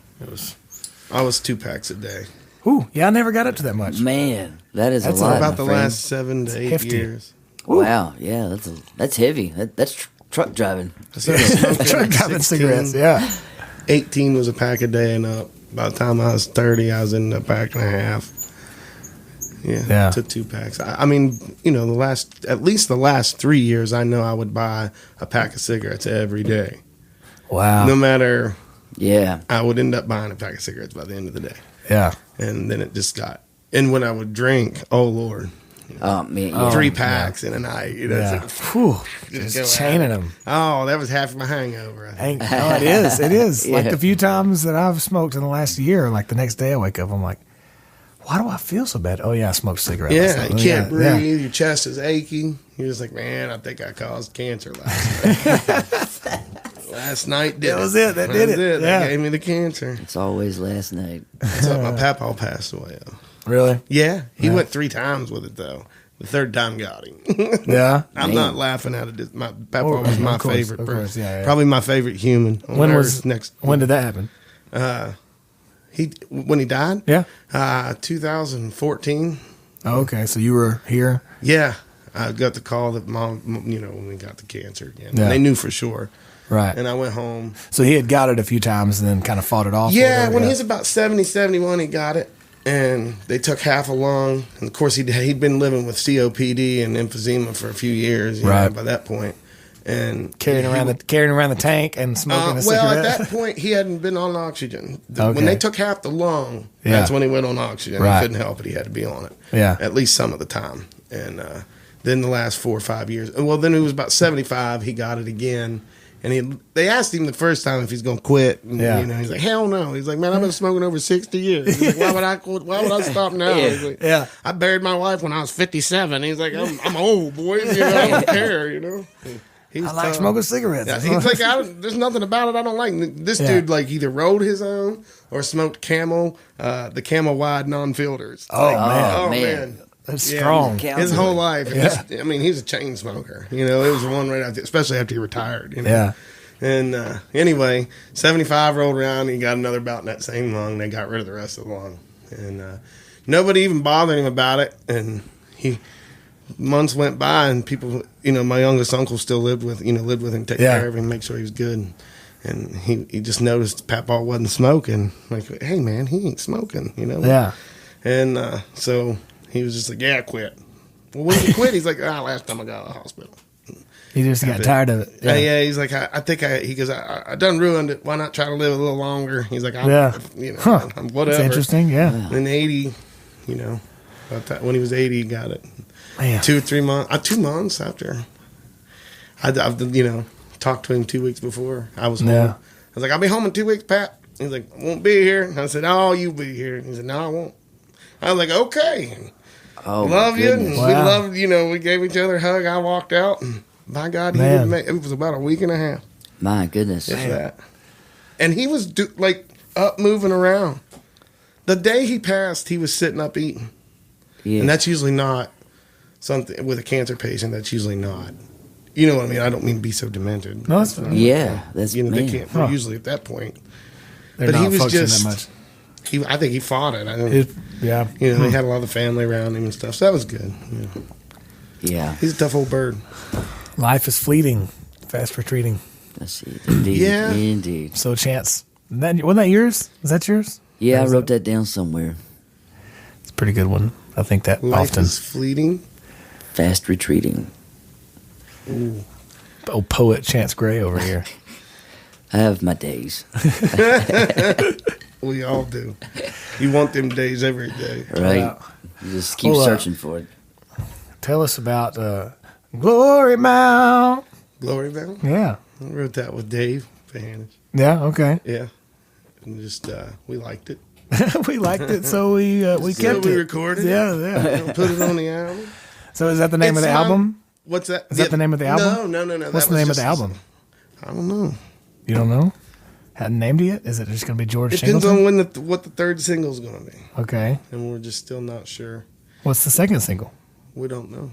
I was 2 packs a day. Ooh, yeah, I never got up to that much. Man, that's That's a lot. About my the friend. last 7 to 8 hefty. years. Wow, yeah, that's heavy. That's truck driving. I started smoking Truck at driving 16. cigarettes, yeah. 18 was a pack a day and up. By the time I was 30, I was in a pack and a half. Yeah. To 2 packs. I mean, at least the last 3 years, I know I would buy a pack of cigarettes every day. Wow. No matter, Yeah, I would end up buying a pack of cigarettes by the end of the day. Yeah. And then it just got, and when I would drink, oh Lord, oh man, yeah. 3 packs in a night. Yeah. It's Whew, Just just go chaining at them. oh, that was half my hangover. I think. No, it is. It is. Like Yeah. the few times that I've smoked in the last year, like the next day I wake up, I'm like, why do I feel so bad? Oh, yeah, I smoked cigarettes. Yeah, you can't breathe. Yeah. Your chest is achy. You're just like, man, I think I caused cancer last night. Last night did That was it. That did it. That Yeah. gave me the cancer. It's always last night. So my papa passed away. Really? Yeah, he went 3 times with it though. The 3rd time got him. Yeah. I'm not laughing at it. My papa was my of course, favorite of course, person. yeah. Probably my favorite human. On When Earth next? When did that happen? When he died? Yeah. 2014. Oh, okay, so you were here. Yeah, I got the call that mom, when we got the cancer again. Yeah. They knew for sure. Right. And I went home. So he had got it a few times and then kind of fought it off. Yeah, when he was about 70, 71, he got it. And they took half a lung. And of course, he'd been living with COPD and emphysema for a few years, you know, by that point. And carrying around the tank and smoking a cigarette. Well, at that point, he hadn't been on oxygen. Okay. When they took half the lung, that's when he went on oxygen. Right. He couldn't help it. He had to be on it. Yeah. At least some of the time. And then the last 4 or 5 years. Well, then he was about 75. He got it again. And they asked him the first time if he's going to quit. And, you know, he's like, hell no. He's like, man, I've been smoking over 60 years. He's like, why would I quit? Why would I stop now? He's like, I buried my wife when I was 57. He's like, I'm old, boys. You know, I don't care, you know. I like smoking cigarettes. Yeah, he's like, there's nothing about it I don't like. This dude, like, either rode his own or smoked Camel, the Camel Wide non-filters. Oh, man. That's strong. His whole life. I mean, he's a chain smoker. You know, it was one right after, especially after he retired. You know? Yeah. And anyway, 75 rolled around. He got another bout in that same lung. They got rid of the rest of the lung. And nobody even bothered him about it. And months went by, and people, you know, my youngest uncle still lived with him, take care of him, make sure he was good. And he just noticed Papaw wasn't smoking. Like, hey, man, he ain't smoking, you know? Yeah. And so he was just like, yeah, I quit. Well, when did you quit? He's like, last time I got out of the hospital. He just got tired of it. Yeah, he's like, I think he goes, I done ruined it. Why not try to live a little longer? He's like, you know, whatever. It's interesting, yeah. And 80, you know, about that, when he was 80, he got it. Man. 2 or 3 months, 2 months after. I've you know, talked to him 2 weeks before I was home. Yeah. I was like, I'll be home in 2 weeks, Pat. He's like, I won't be here. And I said, oh, you'll be here. And he said, no, I won't. I was like, okay. Oh, love you. And Wow. we loved, you know, we gave each other a hug. I walked out, and by God, he didn't make it. Was about a week and a half. My goodness. If that. And he was up moving around. The day he passed, he was sitting up eating. Yeah. And that's usually not something with a cancer patient. That's usually not. You know what I mean? I don't mean to be so demented. No, that's That's, you know, man. they can't usually at that point. They're But not he was functioning just that much. I think he fought it. I think Yeah. you know, they had a lot of family around him and stuff. So that was good. You know. Yeah. He's a tough old bird. Life is fleeting, fast retreating. That's it. Indeed. Yeah. Indeed. So Chance, wasn't that yours? Was that yours? Yeah, I wrote that down somewhere. It's a pretty good one. I think that Life often. is fleeting. Fast retreating. Ooh. Oh, poet Chance Gray over here. I have my days. We all do. You want them days every day. Right? Yeah. You just keep Well, searching for it. Tell us about Glory Mount. Glory Bell. Yeah. I wrote that with Dave Fahanis. Yeah, okay. Yeah. And just we liked it. We liked it, so we kept we it. recorded it. Yeah. Put it on the album. So is that the name of the album? What's that? Is that the name of the album? No. What's the name of the album? I don't know. You don't know? Hadn't named it yet? Is it just going to be George Depends Shingleton? on when what the third single is going to be. Okay. And we're just still not sure. What's the second single? We don't know.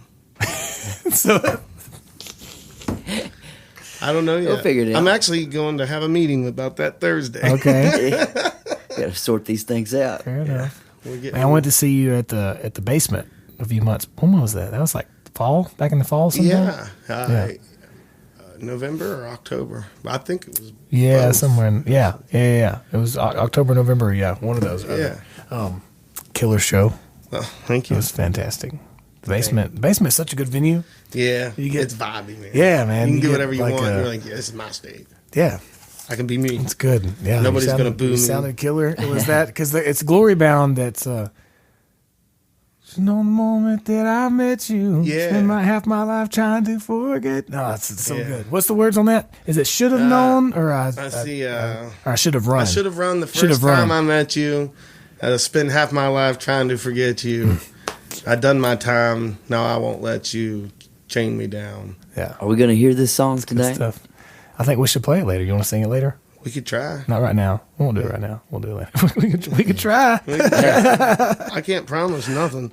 So I don't know yet. We'll figure it out. I'm actually going to have a meeting about that Thursday. okay. Gotta sort these things out. Fair enough. We're getting, Man, I went to see you at the basement a few months. When was that? That was like fall, back in the fall sometime? Yeah. November or October. I think it was Yeah, both. somewhere in yeah. It was October, November, yeah, one of those. Yeah. Killer show. Oh, thank It you. was fantastic. The basement is such a good venue. Yeah. You get- It's vibey, man. Yeah, man. You can do get whatever you like want. a- You're like, yeah, this is my stage. Yeah, I can be me. it's good. Yeah, Nobody's you sounded- gonna boo you me. sounded killer. It was that because it's Glory Bound. That's you know the moment that I met you. Yeah. Spend half my life trying to forget. No, it's so Yeah. good. What's the words on that? Is it should have known or I see. or I should have run? I should have run the Should first have run. time I met you. I spent half my life trying to forget you. I done my time. Now I won't let you chain me down. Yeah. Are we going to hear this song Good today? stuff. I think we should play it later. You want to sing it later? We could try. Not right now. We won't do it right now. We'll do it later. we could try. I can't promise nothing.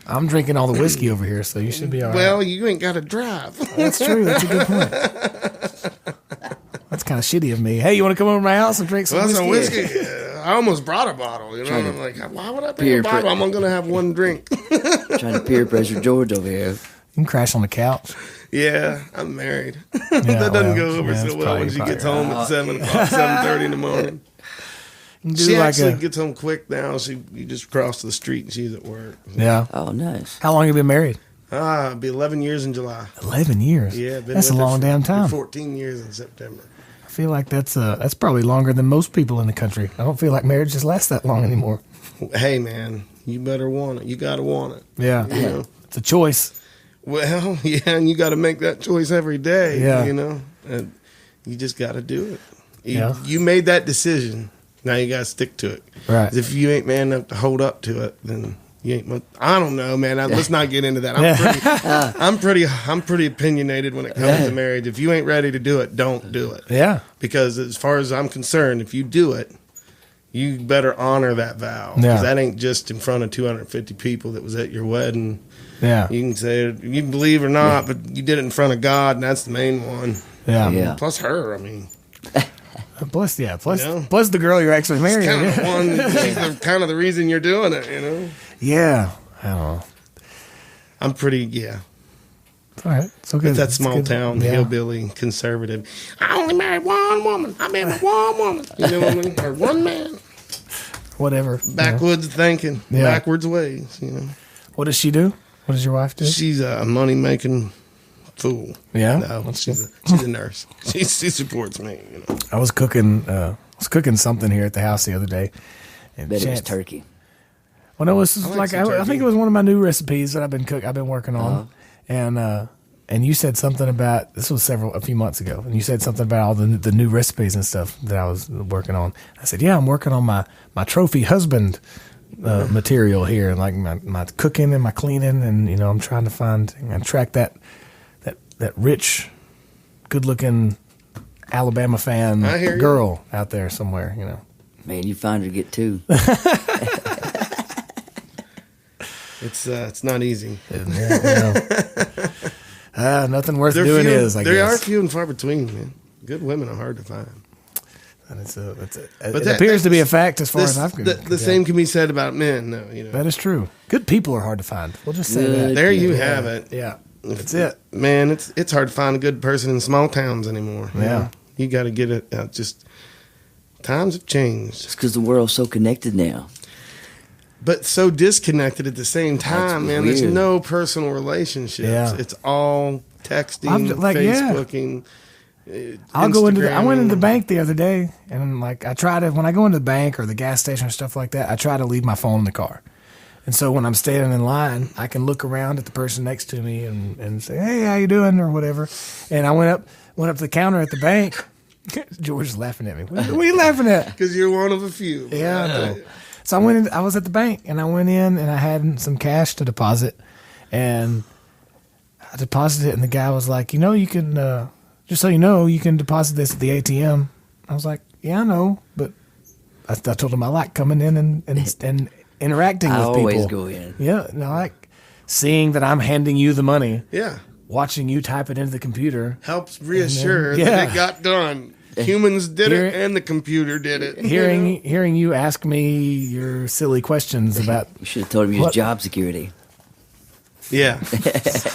I'm drinking all the whiskey over here, so you should be all right. Well, you ain't got to drive. That's true. That's a good point. That's kind of shitty of me. Hey, you want to come over to my house and drink some Well, whiskey? some whiskey. I almost brought a bottle. You know, and I'm like, why would I bring a peer bottle? pre- I'm only going to have one drink. Trying to peer pressure George over here. You can crash on the couch. Yeah, I'm married. Yeah, That doesn't well, go over yeah, so it's well probably- when she probably gets right. home at 7 o'clock, 7:30 in the morning. You can do She like actually a, gets home quick now. You just cross the street and she's at work. yeah. Oh, nice. How long have you been married? It'll be 11 years in July. 11 years. Yeah, been That's a with her long for damn time. 14 years in September. I feel like that's probably longer than most people in the country. I don't feel like marriages last that long anymore. Hey, man, you better want it. You got to want it. Yeah. You know? It's a choice. Well, yeah, and you got to make that choice every day. Yeah. You know, and you just got to do it. Yeah. You made that decision. Now you got to stick to it. Right. 'Cause if you ain't man enough to hold up to it, then you ain't. I don't know, man. Let's not get into that. I'm pretty opinionated when it comes to marriage. If you ain't ready to do it, don't do it. Yeah. Because as far as I'm concerned, if you do it, you better honor that vow. 'Cause Yeah. that ain't just in front of 250 people that was at your wedding. Yeah. You can say it, you can believe or not, but you did it in front of God, and that's the main one. Yeah. Yeah. Plus her, I mean, Plus You know? plus the girl you're actually marrying. kind of Yeah. one. She's kind of the reason you're doing it. You know, Yeah. I don't know. I'm pretty. Yeah, It's all right. It's okay. it's that It's small good. town Yeah. hillbilly conservative. I only married one woman. I've been with one woman. You know what I mean? Or one man. Whatever. you know. Backwoods thinking, Yeah. backwards ways. You know, What does she do? What does your wife do? she's a money making fool. Yeah? No, she's a nurse. She supports me. You know. I was cooking something here at the house the other day. And Bet it was Chance- turkey. Well, no, this is like like some I turkey. think it was one of my new recipes that I've been working on, and you said something about this was a few months ago, and you said something about all the new recipes and stuff that I was working on. I said, yeah, I'm working on my trophy husband material here, and like my cooking and my cleaning, and I'm trying to find and track that rich, good looking Alabama fan I hear you. girl out there somewhere. Man, you find her to get two. It's not easy. Nothing worth They're doing few, is, I they guess. are few and far between, man. Good women are hard to find. And it that- appears to be a fact as far This, as I've the same can be said about men. No, That is true. Good people are hard to find. We'll just say Good that. there you Yeah. have it. Yeah, that's it. Man, it's hard to find a good person in small towns anymore. you Yeah. know? You got to get it. Just times have changed, It's because the world's so connected now. but so disconnected at the same time. Man, there's weird. no personal relationships. Yeah. It's all texting, yeah. Facebooking. I went into the Instagramming. bank the other day, and like when I go into the bank or the gas station or stuff like that, I try to leave my phone in the car. And so when I'm standing in line, I can look around at the person next to me and say, "Hey, how you doing?" or whatever. And I went up to the counter at the bank. George is laughing at me. What are you laughing at? Because you're one of a few. Yeah. I know. So I went in, I was at the bank and I went in and I had some cash to deposit, and I deposited it, and the guy was like, you can, just so you know, you can deposit this at the ATM. I was like, yeah, I know, but I told him I like coming in and interacting I with people. always go in. Yeah. And I like seeing that I'm handing you the money, Yeah. watching you type it into the computer. Helps reassure yeah. that it got done. Humans did Here- it and the computer did it. Hearing you ask me your silly questions about You should have told him you was What? job security. Yeah.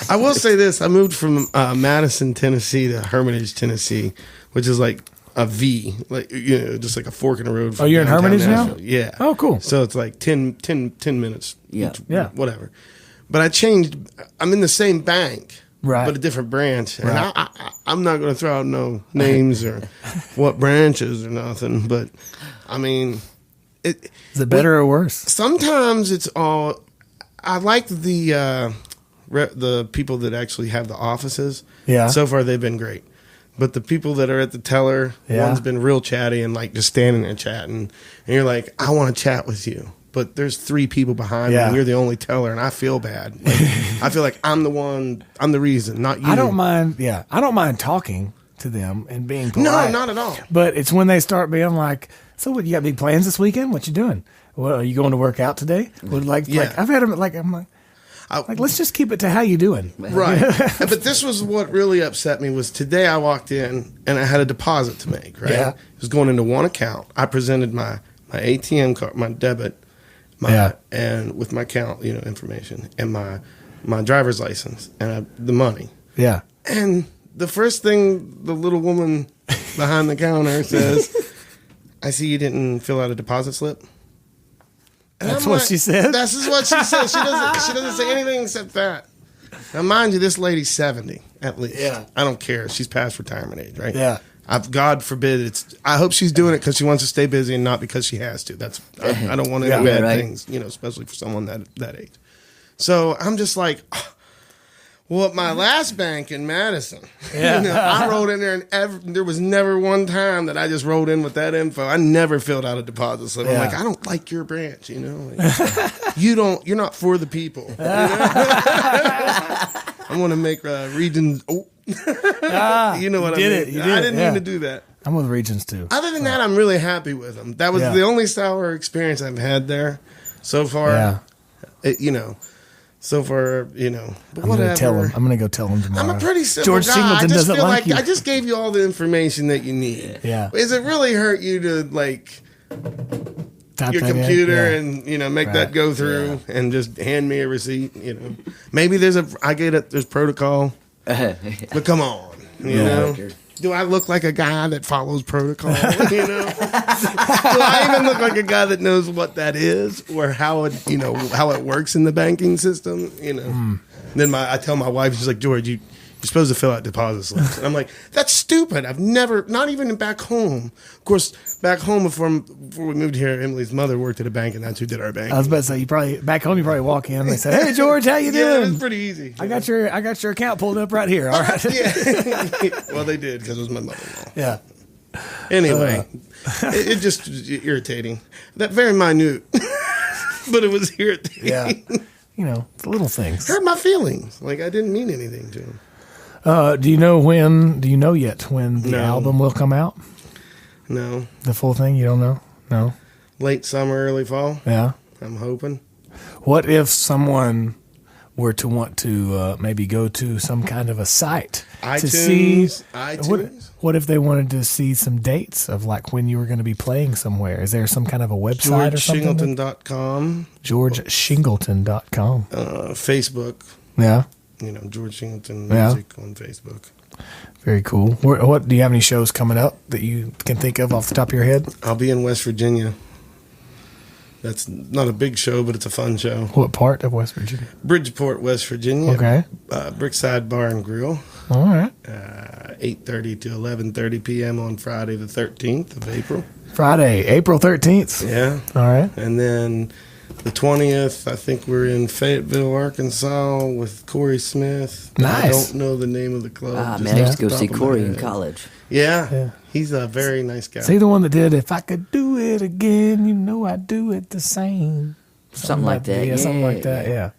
I will say this. I moved from Madison, Tennessee to Hermitage, Tennessee, which is like a V, like, just like a fork in the road. from Oh, you're in downtown Hermitage now? Nashville. Yeah. Oh, cool. So it's like 10 minutes. Yeah. Yeah. Whatever. But I changed. I'm in the same bank. Right. But a different branch. And Right. I'm not going to throw out no names or what branches or nothing. But, I mean, is it better or worse? sometimes it's all. I like the people that actually have the offices. Yeah. So far, they've been great. But the people that are at the teller, Yeah. one's been real chatty and like just standing there chatting. And you're like, I want to chat with you. but there's 3 people behind me, Yeah. and you're the only teller, and I feel bad. Like, I feel like I'm the reason, not you. I don't mind. Yeah, I don't mind talking to them and being polite. No, not at all. But it's when they start being like, "So, what? You got big plans this weekend? What you doing? What are you going to work out today?" Well, like I've had them like I'm like. Let's just keep it to how you doing. Right. But this was what really upset me was today I walked in and I had a deposit to make, right? Yeah. It was going into one account. I presented my ATM card, my debit, and with my account, information, and my driver's license and the money. Yeah. And the first thing the little woman behind the counter says, "I see you didn't fill out a deposit slip." And That's what she said? This is what she said. She doesn't say anything except that. Now, mind you, this lady's 70 at least. Yeah. I don't care. She's past retirement age, right? Yeah. God forbid I hope she's doing it because she wants to stay busy and not because she has to. I don't want any bad things, especially for someone that age. So I'm just like, well, at my last bank in Madison, I rolled in there and there was never one time that I just rolled in with that info. I never filled out a deposit slip. I'm like, I don't like your branch, Like, you're not for the people. I want to make regions. Oh, you know what I mean? I didn't mean to do that. I'm with Regions too. Other than that, I'm really happy with them. That was the only sour experience I've had there so far. Yeah. So far, but I'm gonna tell him. I'm gonna go tell him tomorrow. I'm a pretty simple George guy. Shingleton I just doesn't feel like you. I just gave you all the information that you need. Yeah. Does it really hurt you to Type your that in. computer Yeah. and make that go through and just hand me a receipt? Maybe there's protocol, but come on, you know. Do I look like a guy that follows protocol? Do I even look like a guy that knows what that is or how it works in the banking system? Then I tell my wife, she's like, "George, you're supposed to fill out deposit slips." And I'm like, "That's stupid. I've never, not even back home." Of course, back home before we moved here, Emily's mother worked at a bank, and that's who did our bank. I was about to say, back home, you probably walk in and they say, "Hey, George, how you doing?" Yeah, it's pretty ezy. I got your account pulled up right here. All right. Yeah. Well, they did because it was my mother-in-law. Yeah. Anyway, it just was irritating. That very minute, but it was irritating. Yeah. The little things. Hurt my feelings. Like I didn't mean anything to him. Do you know yet when the album will come out? No. The full thing? You don't know? No. Late summer, early fall. Yeah. I'm hoping. What if someone were to want to maybe go to some kind of a site to see iTunes. What if they wanted to see some dates of like when you were going to be playing somewhere? Is there some kind of a website or something? GeorgeShingleton.com. GeorgeShingleton.com. Facebook. Yeah. George Shingleton Music on Facebook. Very cool. What do you have any shows coming up that you can think of off the top of your head? I'll be in West Virginia. That's not a big show, but it's a fun show. What part of West Virginia? Bridgeport, West Virginia. Okay. Brickside Bar and Grill. All right. 8:30 to 11:30 p.m. on Friday the 13th of April. Friday, April 13th. Yeah. All right. And then the 20th, I think we're in Fayetteville, Arkansas with Corey Smith. Nice. I don't know the name of the club. Man, I used to go see Corey in college. Yeah. He's a very nice guy. Is he the one that did "If I Could Do It Again, I'd Do It the Same"? Something like that. Yeah, something like that. Yeah.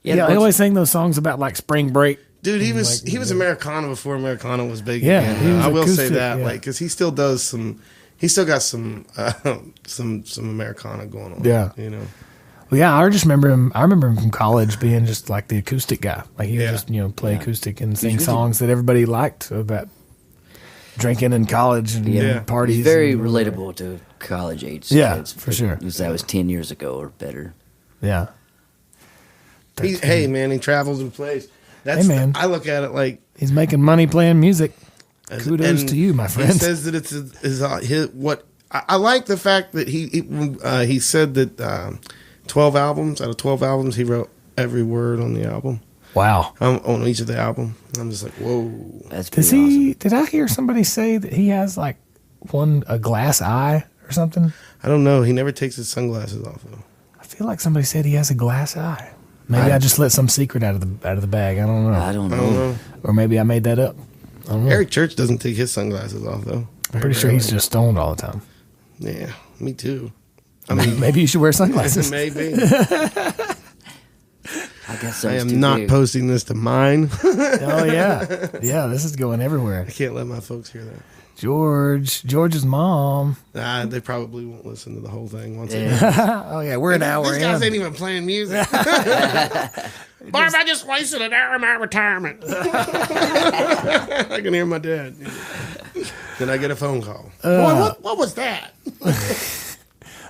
Yeah, I always sing those songs about like spring break. Dude, he was Americana before Americana was big. Yeah, again. he was I will say acoustic, that, yeah. because he still does some. He still got some Americana going on. Yeah. Well, yeah, I just remember him. I remember him from college being just like the acoustic guy. Like he would just play acoustic and sing songs that everybody liked about drinking in college and parties. He's very relatable to college age kids. For sure. That was 10 years ago or better. Yeah. Hey man, he travels and plays. Hey, man. I look at it like he's making money playing music. Kudos to you, my friend. He says that it's his what I like the fact that he said that 12 albums out of 12 albums he wrote every word on the album. Wow. On each of the album. I'm just like, whoa. That's pretty awesome. Did I hear somebody say that he has like a glass eye or something? I don't know. He never takes his sunglasses off though. I feel like somebody said he has a glass eye. Maybe I just let some secret out of the bag. I don't know. I don't know. Or maybe I made that up. I don't know. Eric Church doesn't take his sunglasses off though. I'm pretty sure he's just stoned all the time. Yeah, me too. I mean, maybe you should wear sunglasses. maybe. I guess I am not posting this to mine. Oh yeah, yeah. This is going everywhere. I can't let my folks hear that. George's mom. They probably won't listen to the whole thing once. Oh yeah, we're an hour These guys in. ain't even playing music. Barb, I just wasted an hour of my retirement. I can hear my dad. Then I get a phone call. Boy, what was that?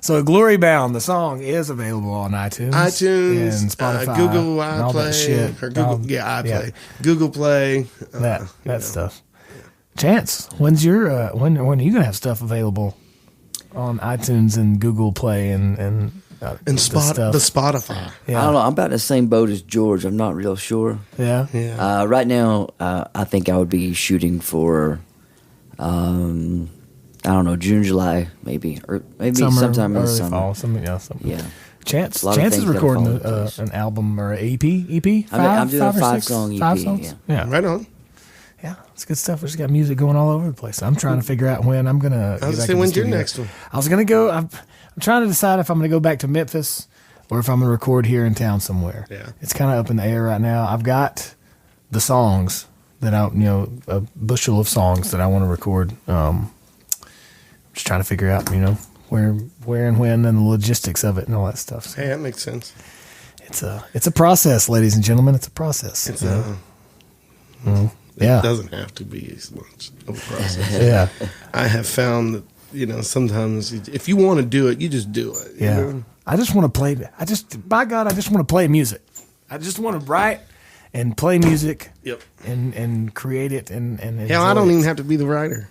So Glory Bound, the song is available on iTunes, iTunes, and Spotify, Google and all that shit. iPlay, or Google, iPlay, Google Play, that stuff. Chance, when's your when are you gonna have stuff available on iTunes and Google Play and the Spotify? I don't know. I'm about in the same boat as George. I'm not real sure. Yeah. Right now, I think I would be shooting for, I don't know, June, July, maybe, or maybe Summer, sometime in the early summer. fall, something. Yeah. Chance A lot of is things gotta recording fall into place. an album or an EP. I'm doing a five or six? 5-song EP. 5 songs. Yeah. Right on. Yeah, it's good stuff. We just got music going all over the place. I'm trying to figure out when I'm gonna. I was gonna say, when's your next one? I was gonna go. I'm trying to decide if I'm gonna go back to Memphis or if I'm gonna record here in town somewhere. Yeah. It's kind of up in the air right now. I've got the songs that a bushel of songs that I want to record. Just trying to figure out, where and when and the logistics of it and all that stuff. So Hey, that makes sense. it's a process, ladies and gentlemen. It's a process. It's yeah. It doesn't have to be as much of a process. Yeah. I have found that, sometimes if you want to do it, you just do it. you Yeah. know? I just want to play. By God, I just want to play music. I just want to write and play music. Yep. And create it and Hell, I don't even have to be the writer.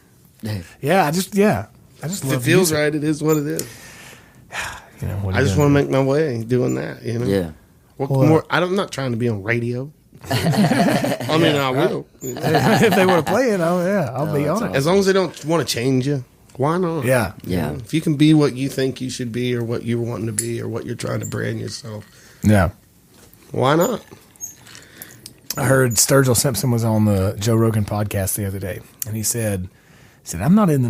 Yeah, I just If love it feels music. right, it is what it is. What are I you just gonna want to make my way doing that. Yeah. What Well, more? I'm not trying to be on radio. I mean, I will. do? If they want to play it, I'll be on it. As long as they don't want to change you, why not? Yeah. Yeah. If you can be what you think you should be, or what you're wanting to be, or what you're trying to brand yourself, Yeah. why not? I heard Sturgill Simpson was on the Joe Rogan podcast the other day, and he said, I'm not in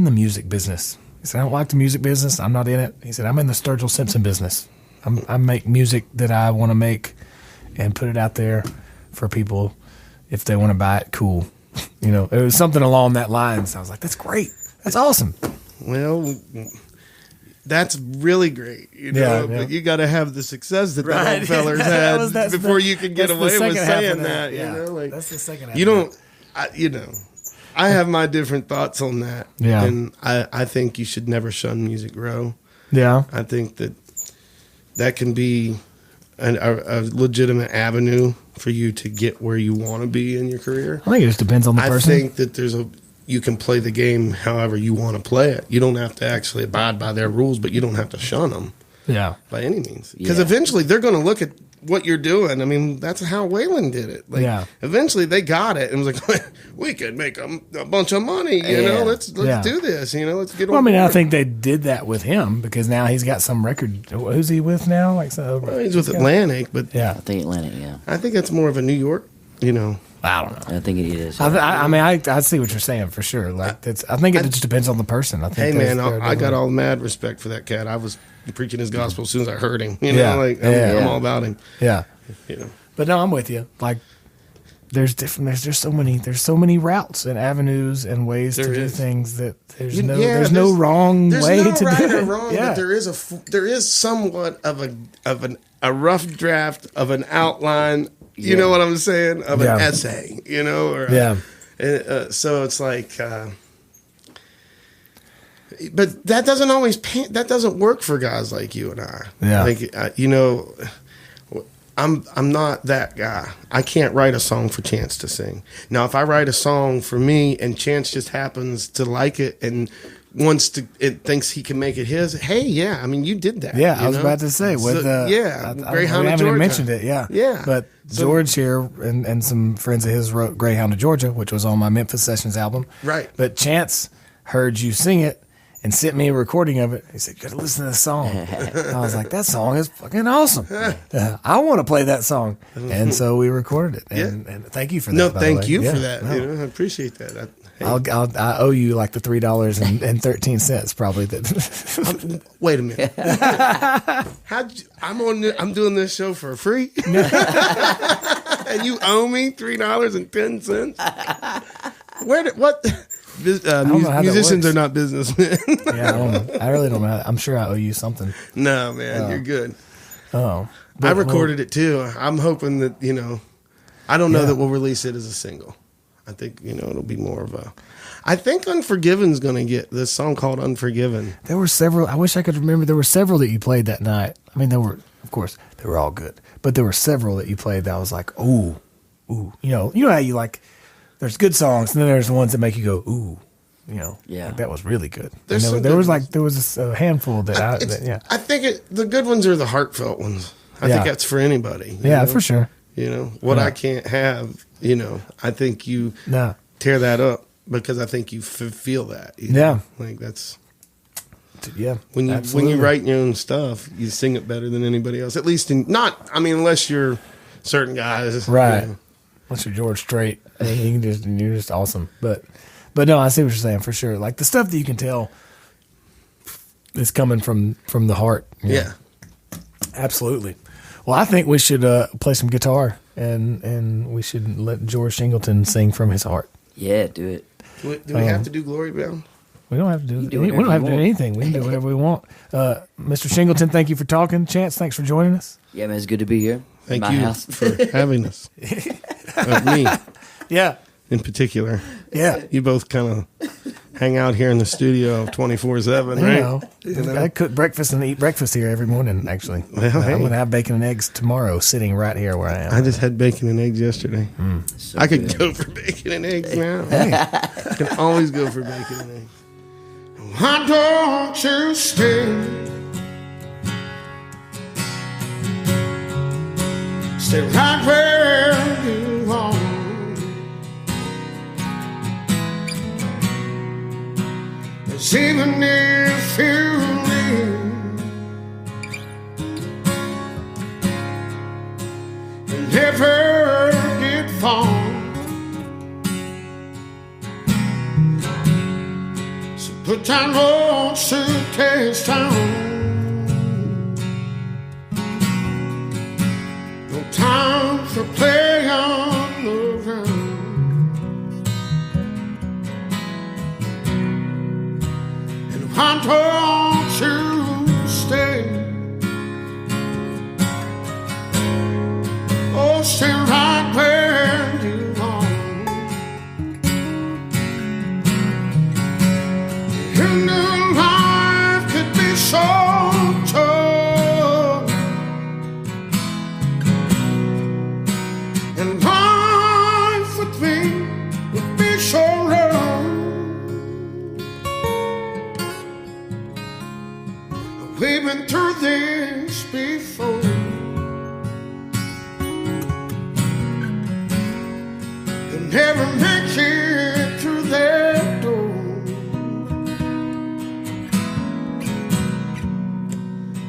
the music business. He said, I don't like the music business. I'm not in it. He said, I'm in the Sturgill Simpson business. I make music that I want to make and put it out there for people. If they want to buy it, cool. It was something along that lines. I was like, that's great. That's awesome. Well, that's really great, Yeah. But you got to have the success that Right. the old fellers had That's before the- you can get that's the away with second half saying of that. Yeah. That's the second half. You of don't. I have my different thoughts on that. Yeah. And I think you should never shun Music Row. that. Yeah. I think that can be a legitimate avenue for you to get where you want to be in your career. I think it just depends on the I person. think that you can play the game however you want to play it. You don't have to actually abide by their rules, but you don't have to shun them Yeah. by any means. Because Yeah. eventually they're going to look at what you're doing. I mean, that's how Waylon did it. Yeah. Eventually they got it and was like, we could make a bunch of money. Yeah. Let's Yeah. do this. Let's get on Well, I mean, I board. think they did that with him because now he's got some record. Who's he with now? Well, he's with Atlantic, but Yeah. I think Atlantic, yeah. I think that's more of a New York, I don't know. I think it is. I mean, I see what you're saying for sure. Like, I think it just depends on the person. I think. Hey man, they're I got different. all mad respect for that cat. I was preaching his gospel as soon as I heard him. Yeah. I'm all about him. Yeah, You know. but no, I'm with you. Like, there's so many routes and avenues and ways to There do is. things that there's Yeah, there's no wrong there's way no to right do or it. wrong, Yeah. but there is somewhat of a rough draft of an outline. You know what I'm saying? Of Yeah. an essay. Or Yeah. so it's like. But that doesn't always that doesn't work for guys like you and I. Yeah. Like I'm not that guy. I can't write a song for Chance to sing. Now, if I write a song for me and Chance just happens to like it and it thinks he can make it his, hey, yeah, I mean, you did that. Yeah, I was know? about to say with So, Greyhound we of haven't even Georgia. mentioned it. Yeah, Yeah. But So- George here and some friends of his wrote Greyhound of Georgia, which was on my Memphis Sessions album. Right. But Chance heard you sing it and sent me a recording of it. He said, "Gotta listen to this song." I was like, "That song is fucking awesome. I want to play that song." And so we recorded it. And thank you for that. No, by the thank way. you Yeah, for that. no. You know, I appreciate that. I owe you like the $3.13 probably. That. Wait a minute. I'm doing this show for free, and you owe me $3.10. What? Musicians are not businessmen. Yeah, I don't know. I really don't know. I'm sure I owe you something. No, man, you're good. Oh, I recorded it too. I'm hoping that I don't know Yeah. that we'll release it as a single. I think it'll be more of a. I think Unforgiven's going to get this song called Unforgiven. There were several. I wish I could remember. There were several that you played that night. I mean, of course, they were all good, but there were several that you played that I was like, ooh. You know how you like. There's good songs, and then there's the ones that make you go, ooh. Yeah. Like, that was really good. There's And some there good was a handful that I think the good ones are the heartfelt ones. I think that's for anybody. you know? for sure. What Yeah. I can't have. I think you No. tear that up because I think you feel that. Yeah. like that's. Yeah. When you write your own stuff, you sing it better than anybody else. At least unless you're certain guys, Right. Unless you're George Strait, I mean, you're just awesome. But no, I see what you're saying for sure. Like the stuff that you can tell is coming from the heart. Yeah. Absolutely. Well, I think we should play some guitar and we should let George Shingleton sing from his heart. Yeah, do it. Do we have to do Glory Bound? We don't have to do You do we whatever don't have you to do want. anything. We can do whatever we want. Mr. Shingleton, thank you for talking. Chance, thanks for joining us. Yeah, man, it's good to be here. Thank My you house. for having us. Me Yeah. in particular. Yeah. You both kind of hang out here in the studio 24/7, right? I cook breakfast and eat breakfast here every morning, actually. Well, hey. I'm going to have bacon and eggs tomorrow sitting right here where I am. I just had bacon and eggs yesterday. So I could good. go for bacon and eggs now. I can always go for bacon and eggs. Why don't you stay? Stay right where you are. 'Cause even if you leave, you never get far. So put down old suitcase down. No time for play on the ground. And why don't you stay? Oh, stay right where you are. You knew life could be so tough, and life with me would be so rough. We've been through this before. You never make it through that door.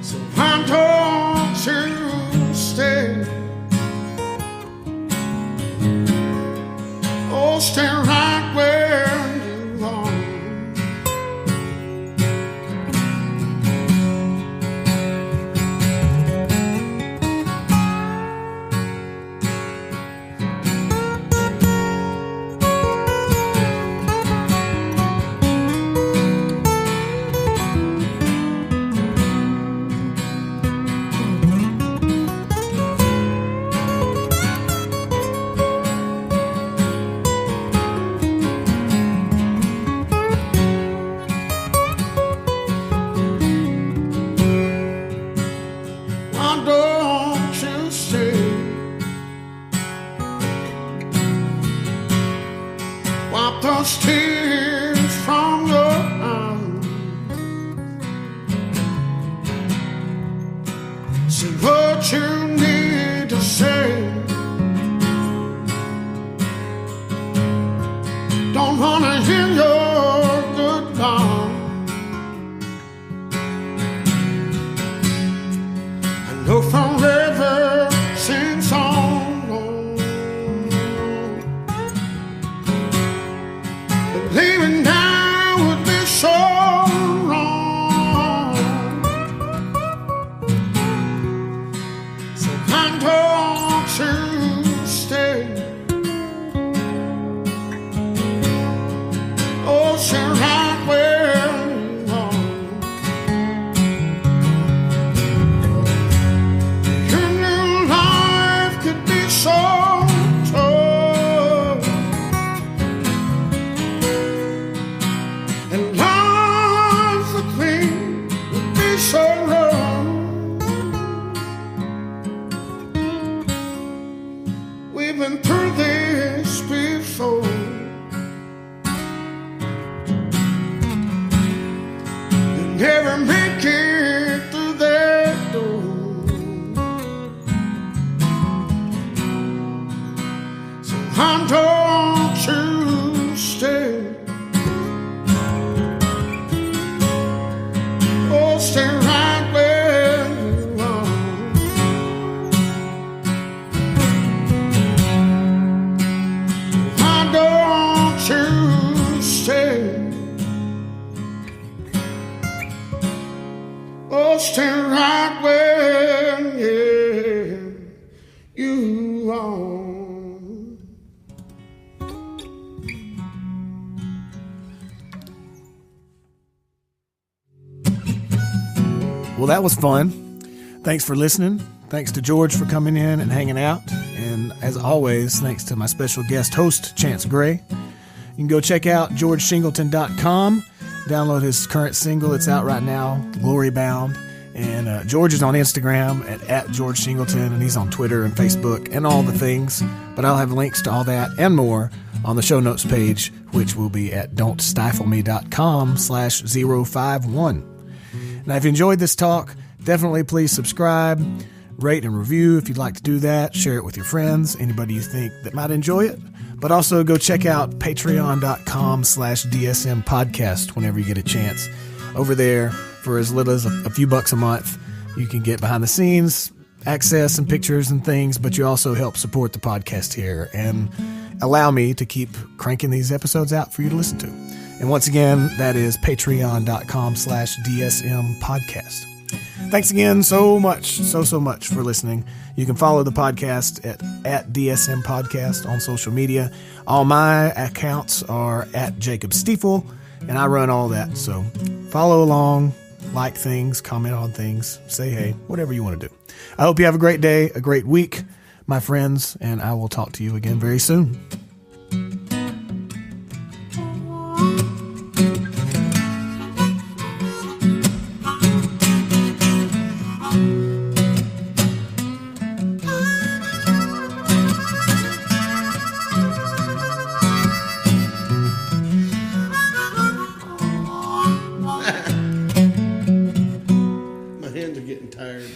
So why don't you stay? Oh, stay right where you are. Why don't you stay? Wipe those tears from your eyes. Say what you need to say. Don't wanna hear your goodbye. Leaving now would be so wrong. So I don't to stay. Oh, stay right where you are. Your new life could be so tough. And life with me would be so rough. We've been through this before. You never make it through that door. So I don't to stay. Oh, stay right where you are. I don't to stay. Oh, stay right where you are. Well, that was fun. Thanks for listening. Thanks to George for coming in and hanging out. And as always, thanks to my special guest host, Chance Gray. You can go check out GeorgeShingleton.com. Download his current single. It's out right now, Glory Bound. And George is on Instagram at George Shingleton, and he's on Twitter and Facebook and all the things. But I'll have links to all that and more on the show notes page, which will be at don'tstifleme.com/051. Now, if you enjoyed this talk, definitely please subscribe, rate and review if you'd like to do that. Share it with your friends, anybody you think that might enjoy it. But also go check out patreon.com/DSM podcast whenever you get a chance. Over there, for as little as a few bucks a month, you can get behind the scenes access and pictures and things, but you also help support the podcast here and allow me to keep cranking these episodes out for you to listen to. And once again, that is patreon.com/DSM podcast. Thanks again so much for listening. You can follow the podcast at DSM Podcast on social media. All my accounts are at Jacob Stiefel, and I run all that. So follow along, like things, comment on things, say hey, whatever you want to do. I hope you have a great day, a great week, my friends, and I will talk to you again very soon. My hands are getting tired.